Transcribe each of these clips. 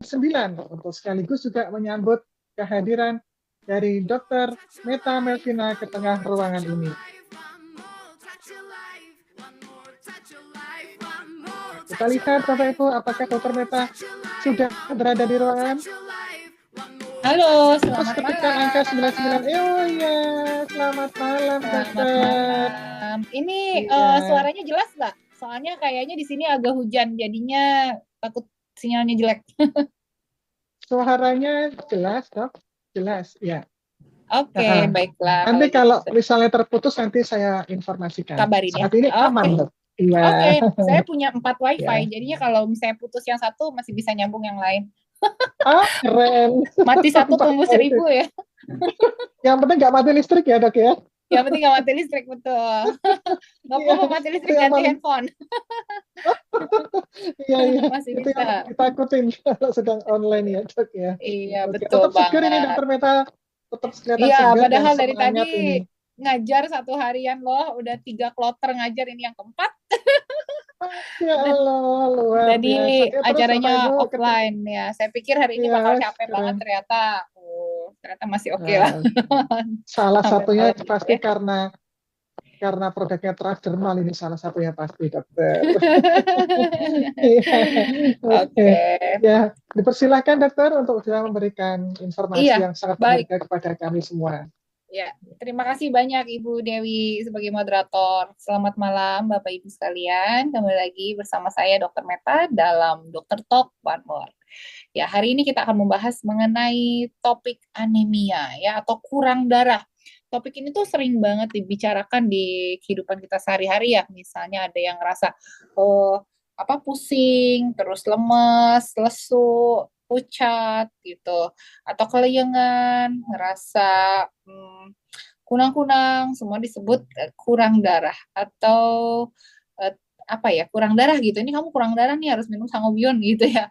9 untuk sekaligus juga menyambut kehadiran dari Dr. Meta Melvina ke tengah ruangan ini. Kita lihat Bapak Ibu, apakah Dr. Meta sudah berada di ruangan? Halo, Terus selamat ketikkan malam. angka 99. Oh iya, selamat malam Selamat Dokter. malam. Ini Iya. suaranya jelas nggak? Soalnya kayaknya di sini agak hujan, jadinya takut sinyalnya jelek. Suaranya jelas, Dok? Jelas, ya. Oke, baiklah Nanti kalau kalau gitu. misalnya terputus, nanti saya informasikan. Kabarin ya. Saat ini Oke. aman, Dok. Iya. Oke, saya punya 4 wifi, Ya. jadinya kalau misalnya putus yang satu masih bisa nyambung yang lain. Ah, keren. Mati satu tumbuh 1000 ya. Yang penting nggak mati listrik ya, Dok ya. Yang penting nggak mati listrik, betul. Nggak Iya, apa-apa mati itu listrik yang ganti paling. handphone. Iya, iya. Masih Itu yang bisa. paling ditakutin kalau sedang online ya, Dok ya. Iya, Oke, betul tetap seger ini banget. Dokter Meta. Tetap kelihatan Iya, segar dan padahal dari tadi semangat ini. ngajar 1 harian loh, udah 3 kloter ngajar, ini yang keempat. Ya Dan Allah, luar tadi biasa. Oke, terus Bapak Ibu acaranya ketika offline ya. Saya pikir hari ini iya, bakal capek banget, keren. ternyata. Oh, ternyata masih oke lah. Nah, salah Sampai satunya malam gitu pasti ya. karena produknya transdermal ini salah satunya pasti dokter. Iya, oke. Oke. Ya, dipersilahkan dokter untuk bisa memberikan informasi Iya, yang sangat baik. berharga kepada kami semua. Ya, terima kasih banyak Ibu Dewi sebagai moderator. Selamat malam Bapak Ibu sekalian. Kembali lagi bersama saya Dr. Meta dalam Dr. Talk One More. Ya, hari ini kita akan membahas mengenai topik anemia ya atau kurang darah. Topik ini tuh sering banget dibicarakan di kehidupan kita sehari-hari ya. Misalnya ada yang ngerasa oh pusing, terus lemes, lesu, pucat gitu, atau kelayangan, ngerasa kunang-kunang, semua disebut kurang darah atau eh, apa ya kurang darah gitu. Ini kamu kurang darah nih, harus minum sangobion gitu ya.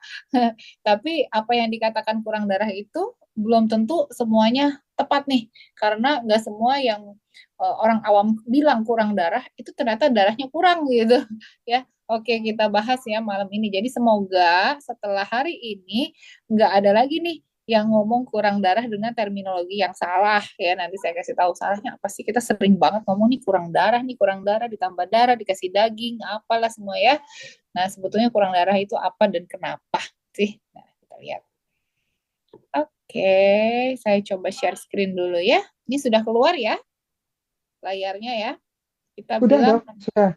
Tapi apa yang dikatakan kurang darah itu belum tentu semuanya tepat nih, karena nggak semua yang orang awam bilang kurang darah itu ternyata darahnya kurang gitu ya. Oke, kita bahas ya malam ini. Jadi semoga setelah hari ini nggak ada lagi nih yang ngomong kurang darah dengan terminologi yang salah ya. Nanti saya kasih tahu salahnya apa sih. Kita sering banget ngomong nih kurang darah ditambah darah dikasih daging apalah semua ya. Nah, sebetulnya kurang darah itu apa dan kenapa sih? Nah, kita lihat. Oke, saya coba share screen dulu ya. Ini sudah keluar ya layarnya ya. Kita Sudah bilang dok, sudah.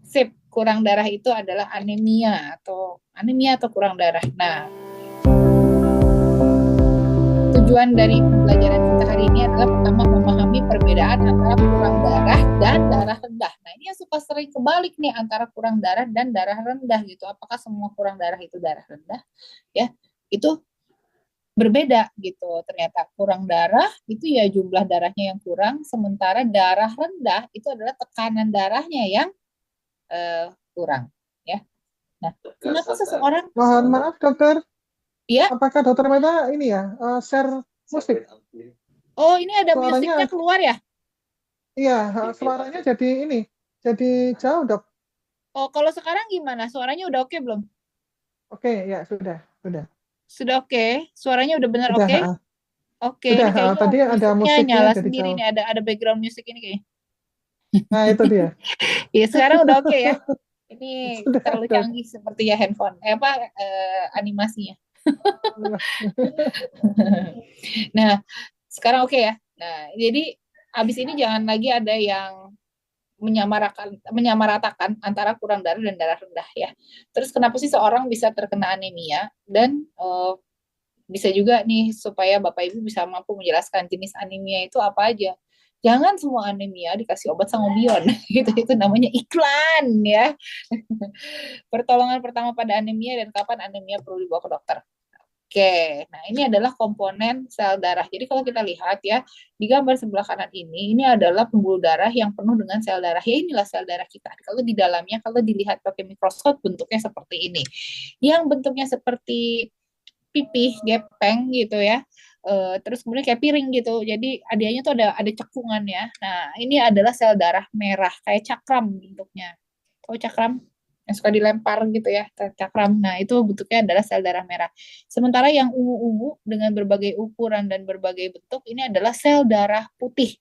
sip, kurang darah itu adalah anemia atau kurang darah. Nah, tujuan dari pembelajaran kita hari ini adalah pertama memahami perbedaan antara kurang darah dan darah rendah. Nah, ini yang suka sering kebalik nih antara kurang darah dan darah rendah gitu. Apakah semua kurang darah itu darah rendah? Ya, itu berbeda gitu. Ternyata kurang darah itu ya jumlah darahnya yang kurang, sementara darah rendah itu adalah tekanan darahnya yang kurang. Ya. Nah, kenapa seseorang? Mohon maaf dokter, Ya, apakah dokter Meta ini ya share musik? oh ini ada musiknya Suaranya, keluar ya? iya, suaranya jadi ini, jadi jauh dok. Oh, kalau sekarang gimana? Suaranya udah oke belum? Oke, ya sudah, sudah, Sudah oke? Suaranya udah benar sudah, oke? Oke, sudah. ini kayaknya Tadi ada musiknya musiknya nyala jadi sendiri jauh. nih, ada background musik ini kayaknya. Nah itu dia, Iya, sekarang udah oke ya. Ini sudah terlalu dok. canggih seperti ya handphone. Animasinya. Nah, sekarang oke ya. Nah, jadi abis ini jangan lagi ada yang menyamaratakan antara kurang darah dan darah rendah ya. Terus kenapa sih seorang bisa terkena anemia dan bisa juga nih supaya Bapak Ibu bisa mampu menjelaskan jenis anemia itu apa aja. Jangan semua anemia dikasih obat sangobion, itu namanya iklan ya. Pertolongan pertama pada anemia dan kapan anemia perlu dibawa ke dokter. Oke, nah ini adalah komponen sel darah. Jadi kalau kita lihat ya, di gambar sebelah kanan ini adalah pembuluh darah yang penuh dengan sel darah. Ya inilah sel darah kita. Kalau di dalamnya, kalau dilihat pakai mikroskop, bentuknya seperti ini. Yang bentuknya seperti pipih, gepeng gitu ya. Terus kemudian kayak piring gitu. Jadi adianya tuh ada cekungannya. Nah, ini adalah sel darah merah, kayak cakram bentuknya. Tahu cakram? yang suka dilempar gitu ya, cakram. Nah, itu bentuknya adalah sel darah merah. Sementara yang ungu-ungu dengan berbagai ukuran dan berbagai bentuk ini adalah sel darah putih.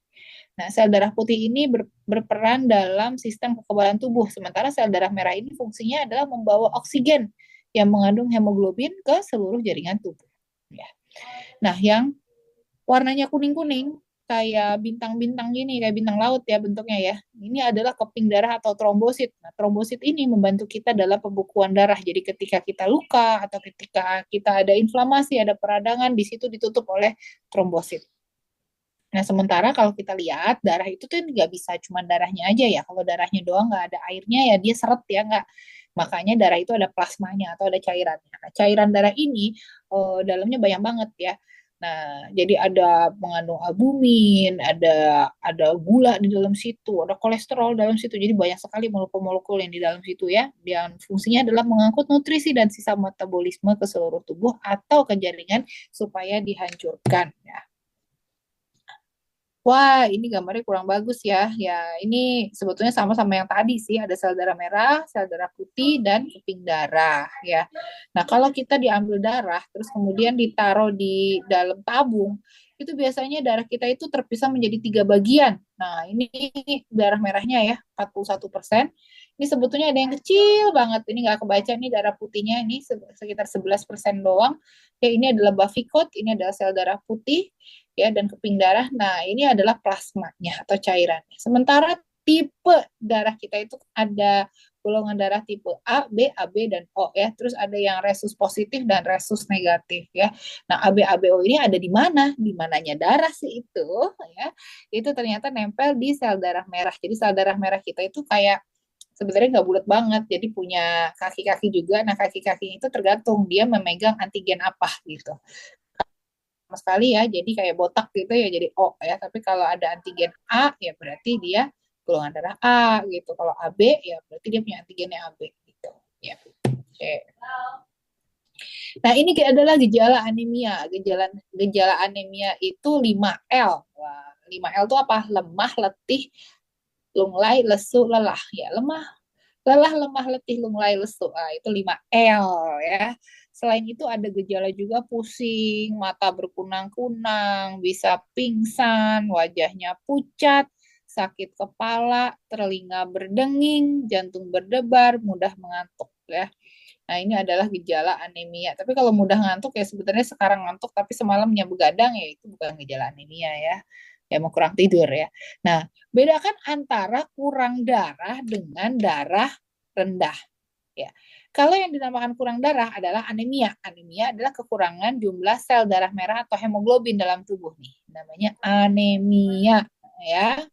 Nah, sel darah putih ini berperan dalam sistem kekebalan tubuh, sementara sel darah merah ini fungsinya adalah membawa oksigen yang mengandung hemoglobin ke seluruh jaringan tubuh. Ya. Nah, yang warnanya kuning-kuning, kayak bintang-bintang gini, kayak bintang laut ya bentuknya ya. Ini adalah keping darah atau trombosit. Nah, trombosit ini membantu kita dalam pembukuan darah. Jadi ketika kita luka atau ketika kita ada inflamasi, ada peradangan, di situ ditutup oleh trombosit. Nah, sementara kalau kita lihat darah itu tuh nggak bisa cuma darahnya aja ya. Kalau darahnya doang nggak ada airnya ya dia seret ya nggak. Makanya darah itu ada plasmanya atau ada cairannya. Nah, cairan darah ini dalamnya banyak banget ya. Nah, jadi ada mengandung albumin, ada gula di dalam situ, ada kolesterol dalam situ. Jadi banyak sekali molekul-molekul yang di dalam situ ya. Dan fungsinya adalah mengangkut nutrisi dan sisa metabolisme ke seluruh tubuh atau ke jaringan supaya dihancurkan ya. Wah, ini gambarnya kurang bagus ya. Ya, ini sebetulnya sama-sama yang tadi sih. Ada sel darah merah, sel darah putih, dan keping darah ya. Nah, kalau kita diambil darah, terus kemudian ditaruh di dalam tabung, itu biasanya darah kita itu terpisah menjadi 3 bagian. Nah, ini darah merahnya ya, 41%. Ini sebetulnya ada yang kecil banget. Ini nggak kebaca nih darah putihnya. Ini sekitar 11% doang. Ya, ini adalah bavikot, ini adalah sel darah putih ya dan keping darah. Nah, ini adalah plasmanya atau cairannya. Sementara tipe darah kita itu ada golongan darah tipe A, B, AB dan O ya. Terus ada yang resus positif dan resus negatif ya. Nah, AB, ABO ini ada di mana? Di mananya darah sih itu ya. Itu ternyata nempel di sel darah merah. Jadi sel darah merah kita itu kayak sebenarnya nggak bulat banget, jadi punya kaki-kaki juga. Nah, kaki-kaki itu tergantung dia memegang antigen apa gitu sama sekali ya, jadi kayak botak gitu ya jadi O ya. Tapi kalau ada antigen A ya berarti dia golongan darah A gitu. Kalau AB ya berarti dia punya antigennya AB gitu ya. Oke. Nah, ini adalah gejala anemia. Gejala anemia itu 5L. Wah, 5L itu apa? Lemah, letih, lunglai, lesu, lelah ya. Lelah, lemah, letih, lunglai, lesu. Nah, itu 5L ya. Selain itu ada gejala juga pusing, mata berkunang-kunang, bisa pingsan, wajahnya pucat, sakit kepala, telinga berdenging, jantung berdebar, mudah mengantuk ya. Nah, ini adalah gejala anemia. Tapi kalau mudah ngantuk ya sebenarnya sekarang ngantuk tapi semalamnya begadang ya itu bukan gejala anemia ya. Ya mau kurang tidur ya. Nah, bedakan antara kurang darah dengan darah rendah ya. Kalau yang dinamakan kurang darah adalah anemia. Anemia adalah kekurangan jumlah sel darah merah atau hemoglobin dalam tubuh nih. Namanya anemia ya.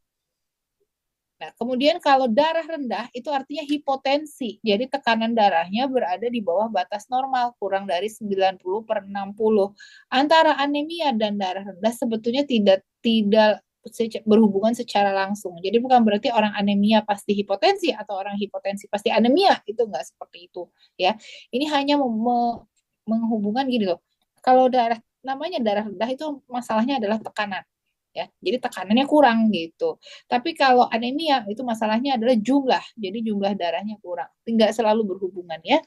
Nah, kemudian kalau darah rendah itu artinya hipotensi. Jadi tekanan darahnya berada di bawah batas normal, kurang dari 90/60. Antara anemia dan darah rendah sebetulnya tidak berhubungan secara langsung. Jadi bukan berarti orang anemia pasti hipotensi atau orang hipotensi pasti anemia. Itu enggak seperti itu, ya. Ini hanya menghubungkan gini loh. Kalau namanya darah rendah itu masalahnya adalah tekanan ya. Jadi tekanannya kurang gitu. Tapi kalau anemia itu masalahnya adalah jumlah. Jadi jumlah darahnya kurang. Tidak selalu berhubungan ya.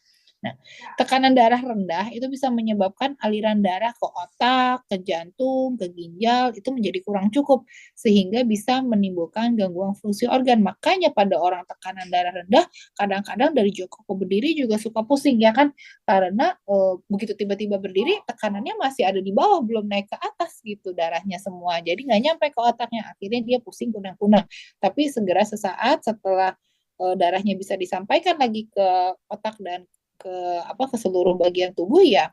Nah, tekanan darah rendah itu bisa menyebabkan aliran darah ke otak, ke jantung, ke ginjal itu menjadi kurang cukup sehingga bisa menimbulkan gangguan fungsi organ. Makanya pada orang tekanan darah rendah kadang-kadang dari jongkok ke berdiri juga suka pusing ya kan karena begitu tiba-tiba berdiri tekanannya masih ada di bawah belum naik ke atas gitu darahnya semua. Jadi nggak nyampe ke otaknya akhirnya dia pusing kunang-kunang. Tapi segera sesaat setelah darahnya bisa disampaikan lagi ke otak dan ke seluruh bagian tubuh ya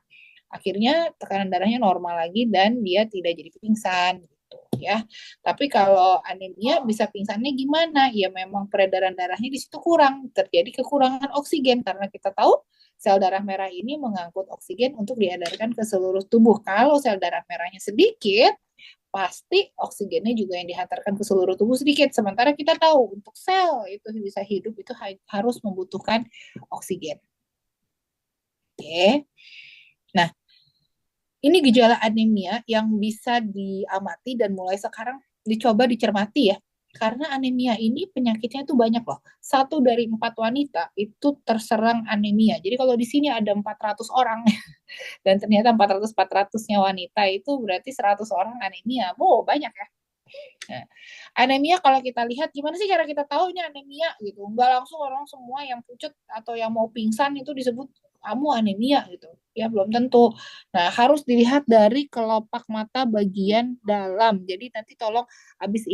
akhirnya tekanan darahnya normal lagi dan dia tidak jadi pingsan gitu ya. Tapi kalau anemia bisa pingsannya gimana? Ya memang peredaran darahnya di situ kurang, terjadi kekurangan oksigen karena kita tahu sel darah merah ini mengangkut oksigen untuk diedarkan ke seluruh tubuh. Kalau sel darah merahnya sedikit, pasti oksigennya juga yang dihantarkan ke seluruh tubuh sedikit. Sementara kita tahu untuk sel itu bisa hidup itu harus membutuhkan oksigen. Oke. Nah, ini gejala anemia yang bisa diamati dan mulai sekarang dicoba dicermati ya. Karena anemia ini penyakitnya tuh banyak loh. 1 dari 4 wanita itu terserang anemia. Jadi kalau di sini ada 400 orang dan ternyata 400-400-nya wanita itu berarti 100 orang anemia. Wow, banyak ya. Nah, anemia kalau kita lihat gimana sih cara kita tahu ini anemia gitu. Enggak langsung orang semua yang pucat atau yang mau pingsan itu disebut kamu anemia gitu. Ya belum tentu. Nah, harus dilihat dari kelopak mata bagian dalam. Jadi nanti tolong habis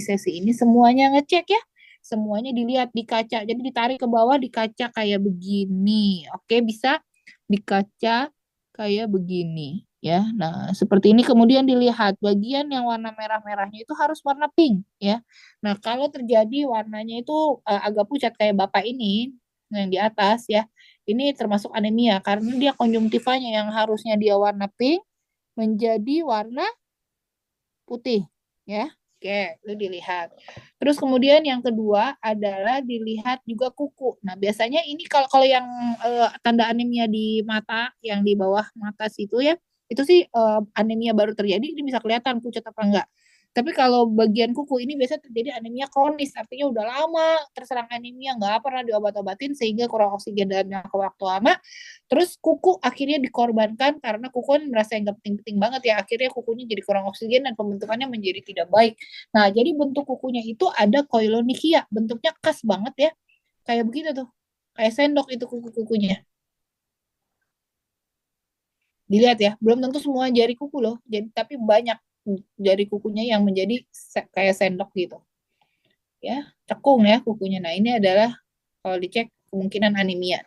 sesi ini semuanya ngecek ya. Semuanya dilihat di kaca. Jadi ditarik ke bawah di kaca kayak begini. Oke, bisa di kaca kayak begini ya. Nah, seperti ini kemudian dilihat bagian yang warna merah-merahnya itu harus warna pink ya. Nah, kalau terjadi warnanya itu agak pucat kayak Bapak ini yang di atas ya. Ini termasuk anemia karena dia konjungtivanya yang harusnya dia warna pink menjadi warna putih ya. Oke, itu dilihat. Terus kemudian yang kedua adalah dilihat juga kuku. Nah, biasanya ini kalau kalau yang tanda anemia di mata, yang di bawah mata situ ya, itu sih anemia baru terjadi, ini bisa kelihatan pucat apa enggak. Tapi kalau bagian kuku ini biasa terjadi anemia kronis, artinya udah lama terserang anemia, nggak pernah diobat-obatin sehingga kurang oksigen dalam jangka waktu lama. Terus kuku akhirnya dikorbankan karena kuku kan merasa yang gak penting-penting banget ya. Akhirnya kukunya jadi kurang oksigen dan pembentukannya menjadi tidak baik. Nah, jadi bentuk kukunya itu ada koilonychia. Bentuknya khas banget ya. Kayak begitu tuh. Kayak sendok itu kuku-kukunya. Dilihat ya, belum tentu semua jari kuku loh. Jadi tapi banyak jari kukunya yang menjadi kayak sendok gitu. Ya, cekung ya kukunya. Nah, ini adalah kalau dicek kemungkinan anemia.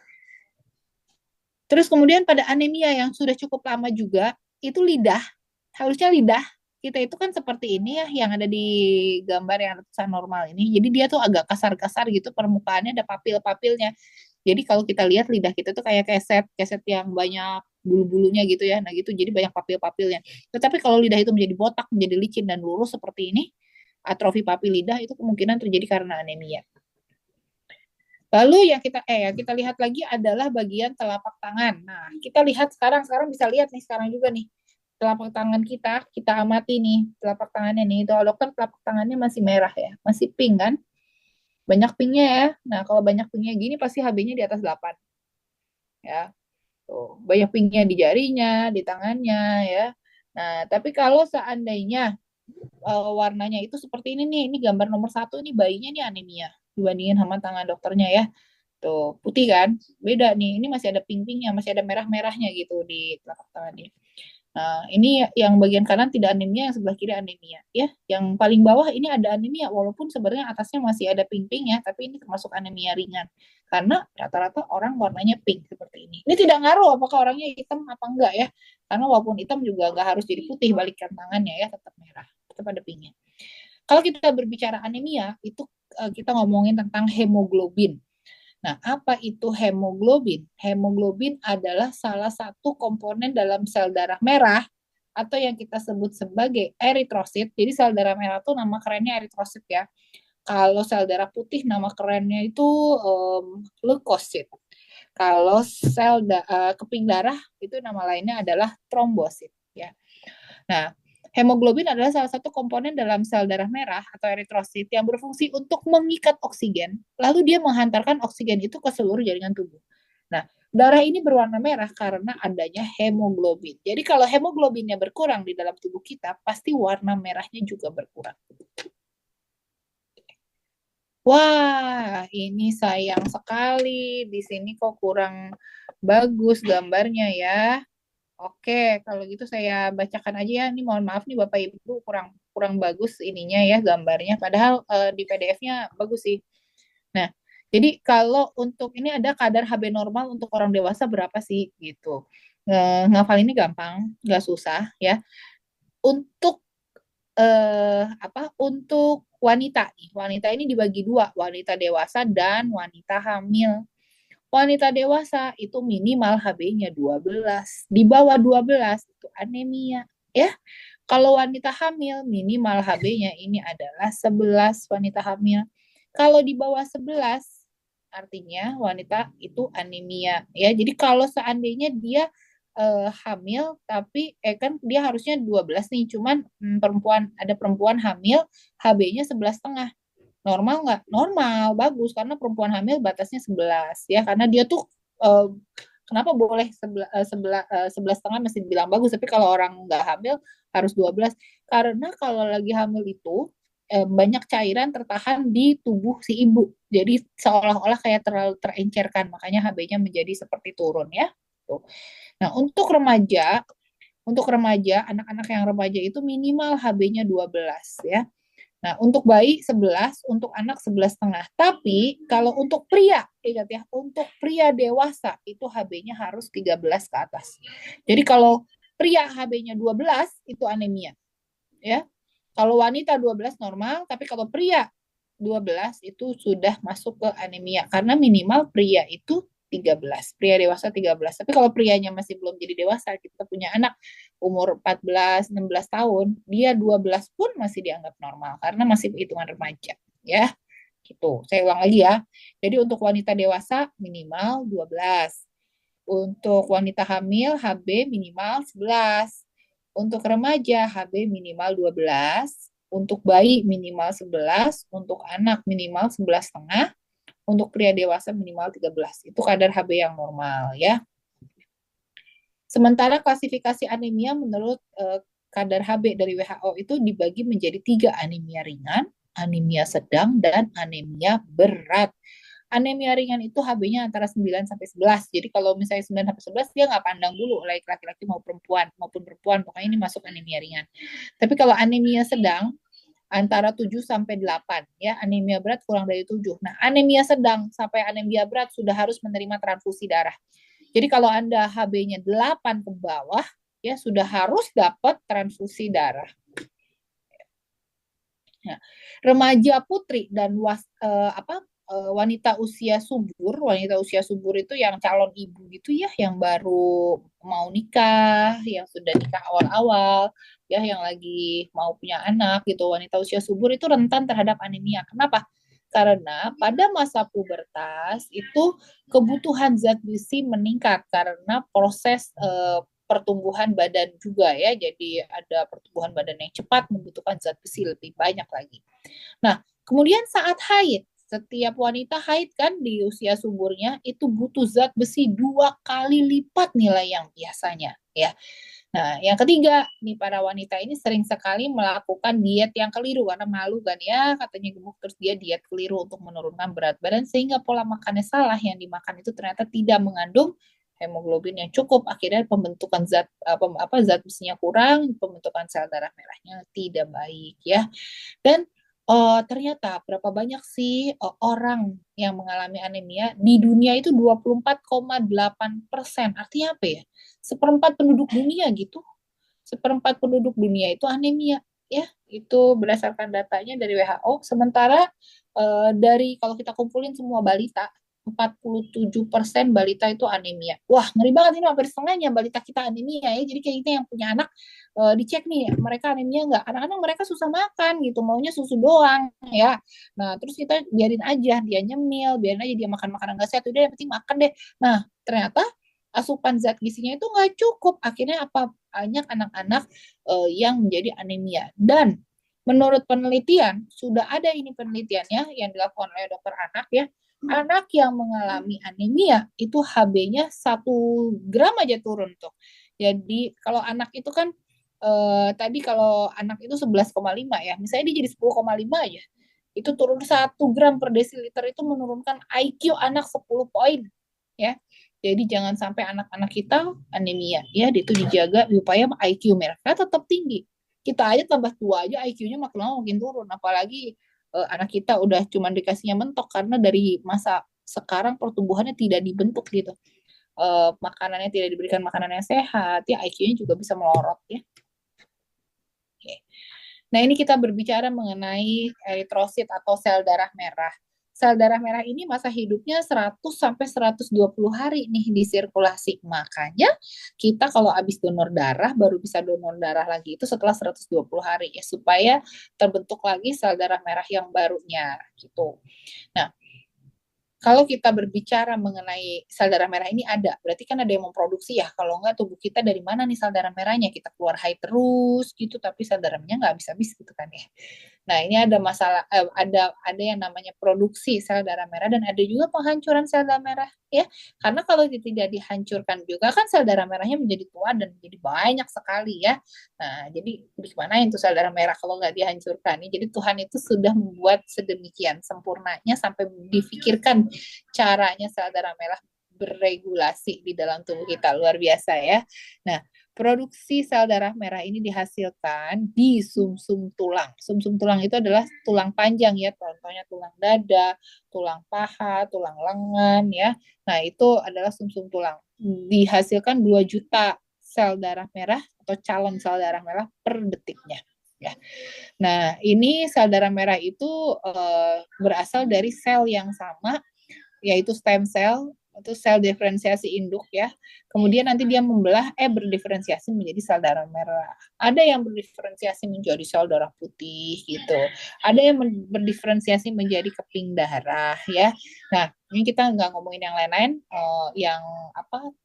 Terus kemudian pada anemia yang sudah cukup lama juga, itu lidah, harusnya lidah kita itu kan seperti ini ya, yang ada di gambar yang ratusan normal ini. Jadi dia tuh agak kasar-kasar gitu, permukaannya ada papil-papilnya. Jadi kalau kita lihat lidah kita tuh kayak keset yang banyak bulu-bulunya gitu ya. Nah gitu, jadi banyak papil-papilnya. Tetapi kalau lidah itu menjadi botak, menjadi licin dan lurus seperti ini, atrofi papil lidah itu kemungkinan terjadi karena anemia. Lalu yang kita lihat lagi adalah bagian telapak tangan. Nah, kita lihat sekarang bisa lihat nih sekarang juga nih telapak tangan kita amati nih telapak tangannya nih. Itu dokter telapak tangannya masih merah ya, masih pink kan? Banyak pinknya ya. Nah, kalau banyak pinknya gini pasti HB-nya di atas 8 ya. Tuh, banyak pinknya di jarinya, di tangannya ya. Nah, tapi kalau seandainya warnanya itu seperti ini nih, ini gambar nomor 1 ini bayinya nih anemia dibandingin sama tangan dokternya ya. Tuh, putih kan? Beda nih. Ini masih ada pink-pinknya, masih ada merah-merahnya gitu di telapak tangannya. Nah, ini yang bagian kanan tidak anemia, yang sebelah kiri anemia. Ya, yang paling bawah ini ada anemia, walaupun sebenarnya atasnya masih ada pink-pink ya, tapi ini termasuk anemia ringan. Karena rata-rata orang warnanya pink seperti ini. Ini tidak ngaruh apakah orangnya hitam apa enggak ya. Karena walaupun hitam juga enggak harus jadi putih, balikkan tangannya ya, tetap merah. Tetap ada pinknya. Kalau kita berbicara anemia, itu kita ngomongin tentang hemoglobin. Nah, apa itu hemoglobin? Hemoglobin adalah salah satu komponen dalam sel darah merah atau yang kita sebut sebagai eritrosit. Jadi sel darah merah itu nama kerennya eritrosit ya. Kalau sel darah putih nama kerennya itu leukosit. Kalau keping darah itu nama lainnya adalah trombosit ya. Nah, hemoglobin adalah salah satu komponen dalam sel darah merah atau eritrosit yang berfungsi untuk mengikat oksigen, lalu dia menghantarkan oksigen itu ke seluruh jaringan tubuh. Nah, darah ini berwarna merah karena adanya hemoglobin. Jadi kalau hemoglobinnya berkurang di dalam tubuh kita, pasti warna merahnya juga berkurang. Wah, ini sayang sekali. Di sini kok kurang bagus gambarnya ya. Oke, kalau gitu saya bacakan aja ya. Ini mohon maaf nih Bapak Ibu kurang kurang bagus ininya ya gambarnya. Padahal di PDF-nya bagus sih. Nah, jadi kalau untuk ini ada kadar HB normal untuk orang dewasa berapa sih gitu. Ngafal ini gampang, nggak susah ya. Untuk apa? Untuk wanita nih. Wanita ini dibagi dua, wanita dewasa dan wanita hamil. Wanita dewasa itu minimal HB-nya 12. Di bawah 12 itu anemia. Ya, kalau wanita hamil minimal HB-nya ini adalah 11 wanita hamil. Kalau di bawah 11 artinya wanita itu anemia. Ya, jadi kalau seandainya dia hamil tapi kan dia harusnya 12 nih, cuman perempuan hamil HB-nya 11,5. Normal nggak? Normal, bagus karena perempuan hamil batasnya 11 ya, karena dia tuh eh, kenapa boleh 11,5 masih dibilang bagus, tapi kalau orang nggak hamil harus 12. Karena kalau lagi hamil itu banyak cairan tertahan di tubuh si ibu. Jadi seolah-olah kayak terlalu terencerkan, makanya HB-nya menjadi seperti turun ya. Tuh. Nah, untuk remaja, anak-anak yang remaja itu minimal HB-nya 12 ya. Nah, untuk bayi 11, untuk anak 11,5. Tapi kalau untuk pria, ingat ya, untuk pria dewasa itu HB-nya harus 13 ke atas. Jadi kalau pria HB-nya 12 itu anemia, ya. Kalau wanita 12 normal, tapi kalau pria 12 itu sudah masuk ke anemia karena minimal pria itu 13, pria dewasa 13. Tapi kalau prianya masih belum jadi dewasa, kita punya anak umur 14, 16 tahun, dia 12 pun masih dianggap normal karena masih hitungan remaja, ya. Gitu. Saya ulang lagi ya. Jadi untuk wanita dewasa minimal 12. Untuk wanita hamil HB minimal 11. Untuk remaja HB minimal 12. Untuk bayi minimal 11. Untuk anak minimal 11,5. Untuk pria dewasa minimal 13. Itu kadar HB yang normal ya. Sementara klasifikasi anemia menurut kadar HB dari WHO itu dibagi menjadi 3, anemia ringan, anemia sedang, dan anemia berat. Anemia ringan itu HB-nya antara 9 sampai 11. Jadi kalau misalnya 9 sampai 11 dia nggak pandang dulu laki-laki maupun perempuan, pokoknya ini masuk anemia ringan. Tapi kalau anemia sedang antara 7 sampai 8 ya, anemia berat kurang dari 7. Nah, anemia sedang sampai anemia berat sudah harus menerima transfusi darah. Jadi kalau Anda HB-nya 8 ke bawah ya sudah harus dapat transfusi darah. Nah, remaja putri dan wanita usia subur itu yang calon ibu gitu ya, yang baru mau nikah, yang sudah nikah awal-awal, ya yang lagi mau punya anak gitu, wanita usia subur itu rentan terhadap anemia. Kenapa? Karena pada masa pubertas itu kebutuhan zat besi meningkat karena proses pertumbuhan badan juga ya. Jadi ada pertumbuhan badan yang cepat membutuhkan zat besi lebih banyak lagi. Nah, kemudian saat haid, setiap wanita haid kan di usia suburnya itu butuh zat besi 2 kali lipat nilai yang biasanya ya. Nah, yang ketiga, nih para wanita ini sering sekali melakukan diet yang keliru karena malu kan ya, katanya gemuk terus dia diet keliru untuk menurunkan berat badan sehingga pola makannya salah, yang dimakan itu ternyata tidak mengandung hemoglobin yang cukup, akhirnya pembentukan zat besinya kurang, pembentukan sel darah merahnya tidak baik ya. Dan ternyata berapa banyak sih orang yang mengalami anemia di dunia itu 24,8%. Artinya apa ya? Seperempat penduduk dunia gitu. Seperempat penduduk dunia itu anemia ya. Itu berdasarkan datanya dari WHO. Sementara dari kalau kita kumpulin semua balita, 47% balita itu anemia. Wah, ngeri banget ini, hampir setengahnya balita kita anemia ya. Jadi kayak kita yang punya anak dicek nih mereka anemia nggak. Anak-anak mereka susah makan gitu, maunya susu doang ya. Nah, terus kita biarin aja dia nyemil, biarin aja dia makan makanan nggak sehat, udah yang penting makan deh. Nah, ternyata asupan zat gizinya itu nggak cukup. Akhirnya apa, banyak anak-anak yang menjadi anemia. Dan menurut penelitian, sudah ada ini penelitiannya yang dilakukan oleh dokter anak ya, anak yang mengalami anemia itu HB-nya 1 gram aja turun tuh. Jadi kalau anak itu kan tadi kalau anak itu 11,5 ya, misalnya dia jadi 10,5 aja, itu turun 1 gram per desiliter itu menurunkan IQ anak 10 poin ya. Jadi jangan sampai anak-anak kita anemia ya, itu dijaga supaya IQ mereka tetap tinggi. Kita aja tambah tua aja IQ-nya makin lama makin turun, apalagi anak kita udah cuma dikasihnya mentok karena dari masa sekarang pertumbuhannya tidak dibentuk gitu. Makanannya tidak diberikan makanan yang sehat, ya IQ-nya juga bisa melorot ya. Oke. Nah, ini kita berbicara mengenai eritrosit atau sel darah merah. Sel darah merah ini masa hidupnya 100 sampai 120 hari nih di sirkulasi. Makanya kita kalau habis donor darah baru bisa donor darah lagi itu setelah 120 hari ya, supaya terbentuk lagi sel darah merah yang barunya gitu. Nah, kalau kita berbicara mengenai sel darah merah ini ada, berarti kan ada yang memproduksi ya. Kalau enggak tubuh kita dari mana nih sel darah merahnya? Kita keluar haid terus gitu, tapi sel darahnya nggak habis-habis gitu kan ya. Nah, ini ada masalah, ada yang namanya produksi sel darah merah dan ada juga penghancuran sel darah merah ya. Karena kalau tidak dihancurkan juga kan sel darah merahnya menjadi tua dan menjadi banyak sekali ya. Nah, jadi gimana itu sel darah merah kalau nggak dihancurkan? Jadi Tuhan itu sudah membuat sedemikian sempurnanya sampai difikirkan caranya sel darah merah beregulasi di dalam tubuh kita. Luar biasa ya. Nah, produksi sel darah merah ini dihasilkan di sumsum tulang. Sumsum tulang itu adalah tulang panjang ya, contohnya tulang dada, tulang paha, tulang lengan ya. Nah, itu adalah sumsum tulang. Dihasilkan 2 juta sel darah merah atau calon sel darah merah per detiknya. Ya. Nah, ini sel darah merah itu berasal dari sel yang sama, yaitu stem cell, itu sel diferensiasi induk ya. Kemudian nanti dia berdiferensiasi menjadi sel darah merah. Ada yang berdiferensiasi menjadi sel darah putih gitu. Ada yang berdiferensiasi menjadi keping darah ya. Nah, ini kita nggak ngomongin yang lain-lain, yang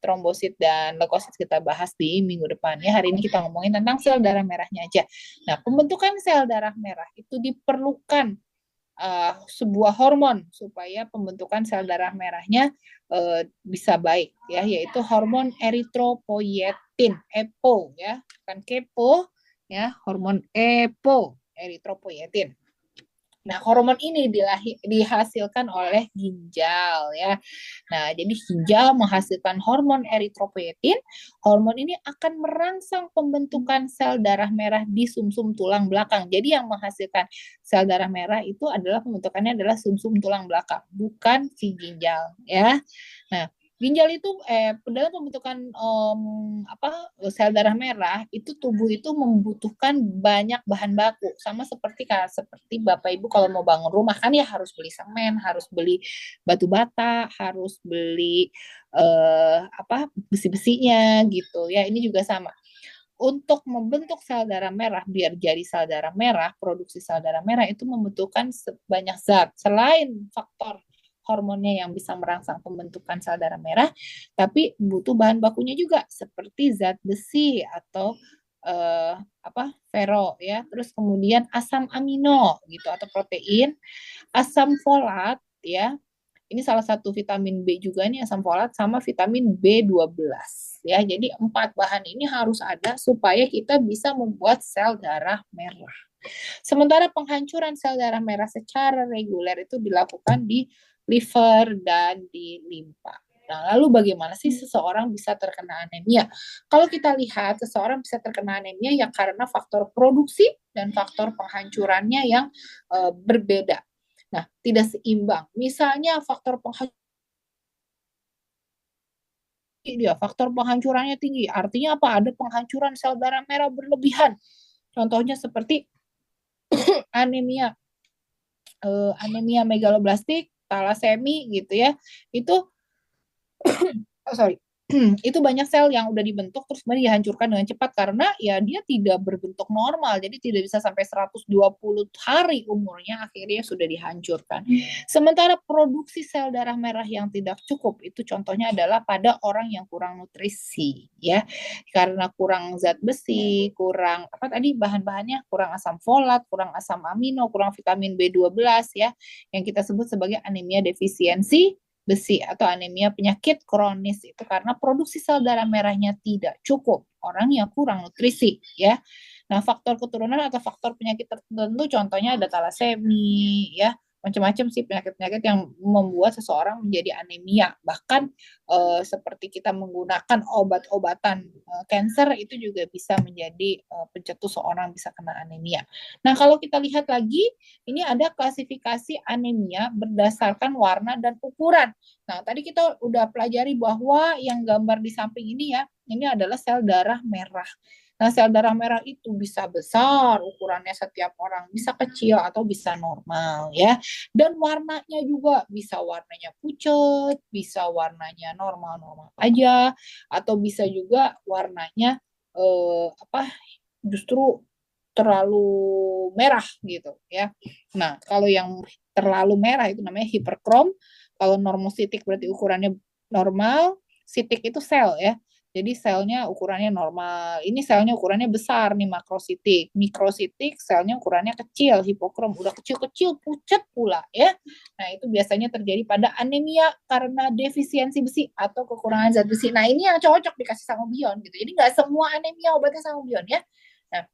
trombosit dan leukosit kita bahas di minggu depan ya. Hari ini kita ngomongin tentang sel darah merahnya aja. Nah, pembentukan sel darah merah itu diperlukan sebuah hormon supaya pembentukan sel darah merahnya bisa baik ya, yaitu hormon eritropoietin, EPO ya, kan kepo ya, hormon EPO, eritropoietin. Nah, hormon ini dihasilkan oleh ginjal ya. Nah, jadi ginjal menghasilkan hormon eritropoietin. Hormon ini akan merangsang pembentukan sel darah merah di sumsum tulang belakang. Jadi yang menghasilkan sel darah merah itu adalah pembentukannya adalah sumsum tulang belakang, bukan si ginjal ya. Nah, ginjal itu dalam pembentukan sel darah merah itu tubuh itu membutuhkan banyak bahan baku, sama seperti Bapak Ibu kalau mau bangun rumah kan ya harus beli semen, harus beli batu bata, harus beli besi-besinya gitu ya. Ini juga sama. Untuk membentuk sel darah merah, biar jadi sel darah merah, produksi sel darah merah itu membutuhkan banyak zat selain faktor hormonnya yang bisa merangsang pembentukan sel darah merah, tapi butuh bahan bakunya juga seperti zat besi atau ferro ya, terus kemudian asam amino gitu atau protein, asam folat ya. Ini salah satu vitamin B juga nih, asam folat sama vitamin B12 ya. Jadi 4 bahan ini harus ada supaya kita bisa membuat sel darah merah. Sementara penghancuran sel darah merah secara reguler itu dilakukan di liver dan di limpa. Nah, lalu bagaimana sih seseorang bisa terkena anemia? Kalau kita lihat, seseorang bisa terkena anemia ya karena faktor produksi dan faktor penghancurannya yang berbeda. Nah, tidak seimbang. Misalnya faktor penghancurannya tinggi. Artinya apa? Ada penghancuran sel darah merah berlebihan. Contohnya seperti anemia anemia megaloblastik, talasemi gitu ya. Itu itu banyak sel yang udah dibentuk terus kemudian dihancurkan dengan cepat karena ya dia tidak berbentuk normal, jadi tidak bisa sampai 120 hari umurnya, akhirnya sudah dihancurkan. Sementara produksi sel darah merah yang tidak cukup itu contohnya adalah pada orang yang kurang nutrisi ya, karena kurang zat besi, kurang bahan-bahannya, kurang asam folat, kurang asam amino, kurang vitamin B12 ya, yang kita sebut sebagai anemia defisiensi besi atau anemia penyakit kronis, itu karena produksi sel darah merahnya tidak cukup, orang yang kurang nutrisi ya. Nah, faktor keturunan atau faktor penyakit tertentu contohnya ada talasemi ya, macam-macam sih penyakit-penyakit yang membuat seseorang menjadi anemia. Bahkan seperti kita menggunakan obat-obatan cancer itu juga bisa menjadi pencetus seorang bisa kena anemia. Nah, kalau kita lihat lagi, ini ada klasifikasi anemia berdasarkan warna dan ukuran. Nah, tadi kita udah pelajari bahwa yang gambar di samping ini ya, ini adalah sel darah merah. Nah, sel darah merah itu bisa besar ukurannya setiap orang, bisa kecil atau bisa normal ya. Dan warnanya juga bisa warnanya pucat, bisa warnanya normal-normal aja, atau bisa juga warnanya justru terlalu merah gitu ya. Nah, kalau yang terlalu merah itu namanya hiperkrom. Kalau normositik berarti ukurannya normal, sitik itu sel ya. Jadi selnya ukurannya normal. Ini selnya ukurannya besar nih makrositik. Mikrositik selnya ukurannya kecil, hipokrom udah kecil-kecil pucat pula ya. Nah, itu biasanya terjadi pada anemia karena defisiensi besi atau kekurangan zat besi. Nah, ini yang cocok dikasih sangobion gitu. Jadi nggak semua anemia obatnya sangobion ya. Nah,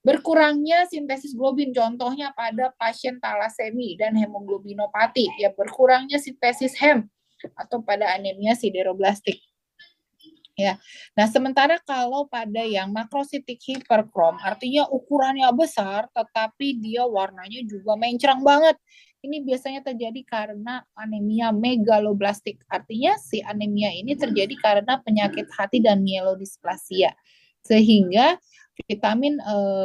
berkurangnya sintesis globin, contohnya pada pasien talasemi dan hemoglobinopati, ya berkurangnya sintesis hem atau pada anemia sideroblastik. Ya. Nah, sementara kalau pada yang makrositik hiperkrom, artinya ukurannya besar, tetapi dia warnanya juga mencrang banget. Ini biasanya terjadi karena anemia megaloblastik. Artinya si anemia ini terjadi karena penyakit hati dan mielodisplasia. Sehingga vitamin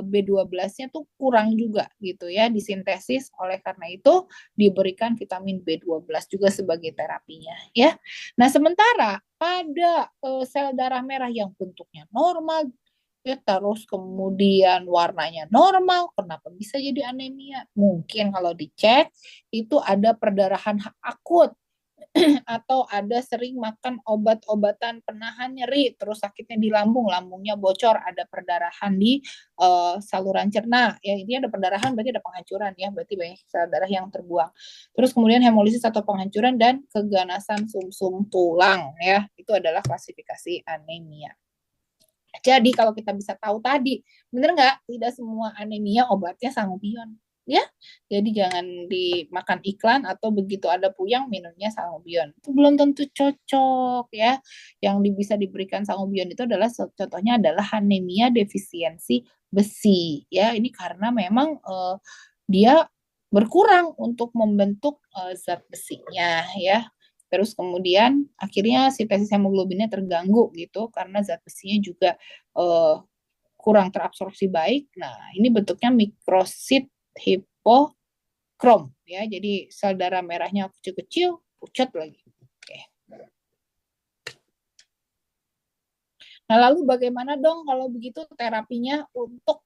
B12-nya tuh kurang juga gitu ya disintesis. Oleh karena itu diberikan vitamin B12 juga sebagai terapinya ya. Nah, sementara pada sel darah merah yang bentuknya normal ya terus kemudian warnanya normal, kenapa bisa jadi anemia? Mungkin kalau dicek itu ada perdarahan akut atau ada sering makan obat-obatan penahan nyeri, terus sakitnya di lambung, lambungnya bocor, ada perdarahan di saluran cerna. Ya, ini ada perdarahan berarti ada penghancuran ya, berarti banyak sel darah yang terbuang. Terus kemudian hemolisis atau penghancuran dan keganasan sumsum tulang ya. Itu adalah klasifikasi anemia. Jadi kalau kita bisa tahu tadi, benar nggak? Tidak semua anemia obatnya sangobion. Ya, jadi jangan dimakan iklan atau begitu ada puyang minumnya sangobion. Itu belum tentu cocok ya. Yang bisa diberikan sangobion itu adalah contohnya adalah anemia defisiensi besi. Ya, ini karena memang dia berkurang untuk membentuk zat besinya ya. Terus kemudian akhirnya sintesis hemoglobinnya terganggu gitu karena zat besinya juga uh, kurang terabsorpsi baik. Nah, ini bentuknya mikrosit hipokrom ya. Jadi sel darah merahnya kecil-kecil, pucat lagi. Oke. Nah, lalu bagaimana dong kalau begitu terapinya untuk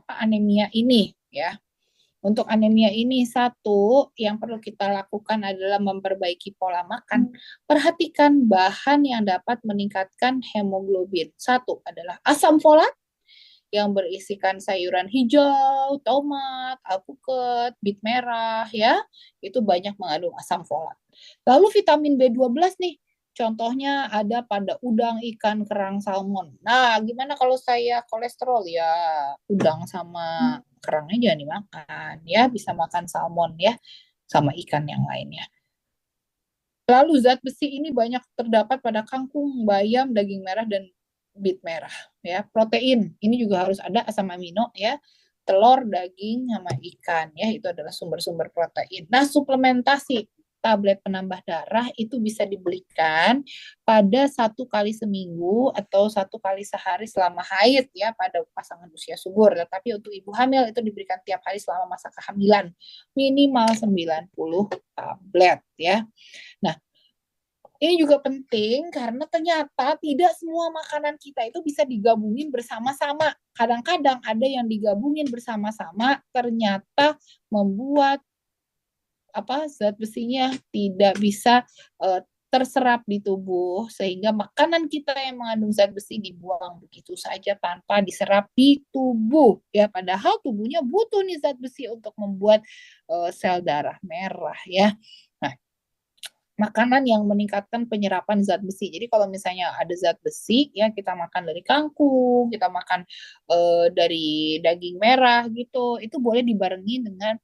anemia ini ya? Untuk anemia ini, satu yang perlu kita lakukan adalah memperbaiki pola makan. Perhatikan bahan yang dapat meningkatkan hemoglobin. Satu adalah asam folat yang berisikan sayuran hijau, tomat, alpukat, bit merah ya. Itu banyak mengandung asam folat. Lalu vitamin B12 nih, contohnya ada pada udang, ikan, kerang, salmon. Nah, gimana kalau saya kolesterol ya udang sama kerangnya jangan dimakan ya, bisa makan salmon ya sama ikan yang lainnya. Lalu zat besi ini banyak terdapat pada kangkung, bayam, daging merah dan bit merah ya. Protein ini juga harus ada asam amino ya. Telur, daging sama ikan ya, itu adalah sumber-sumber protein. Nah, suplementasi tablet penambah darah itu bisa dibelikan pada 1 kali seminggu atau 1 kali sehari selama haid ya pada pasangan usia subur. Tetapi untuk ibu hamil itu diberikan tiap hari selama masa kehamilan minimal 90 tablet ya. Nah, ini juga penting karena ternyata tidak semua makanan kita itu bisa digabungin bersama-sama. Kadang-kadang ada yang digabungin bersama-sama ternyata membuat zat besinya tidak bisa terserap di tubuh sehingga makanan kita yang mengandung zat besi dibuang begitu saja tanpa diserap di tubuh ya, padahal tubuhnya butuh nih zat besi untuk membuat sel darah merah ya. Nah, makanan yang meningkatkan penyerapan zat besi. Jadi kalau misalnya ada zat besi ya kita makan dari kangkung, kita makan dari daging merah gitu, itu boleh dibarengi dengan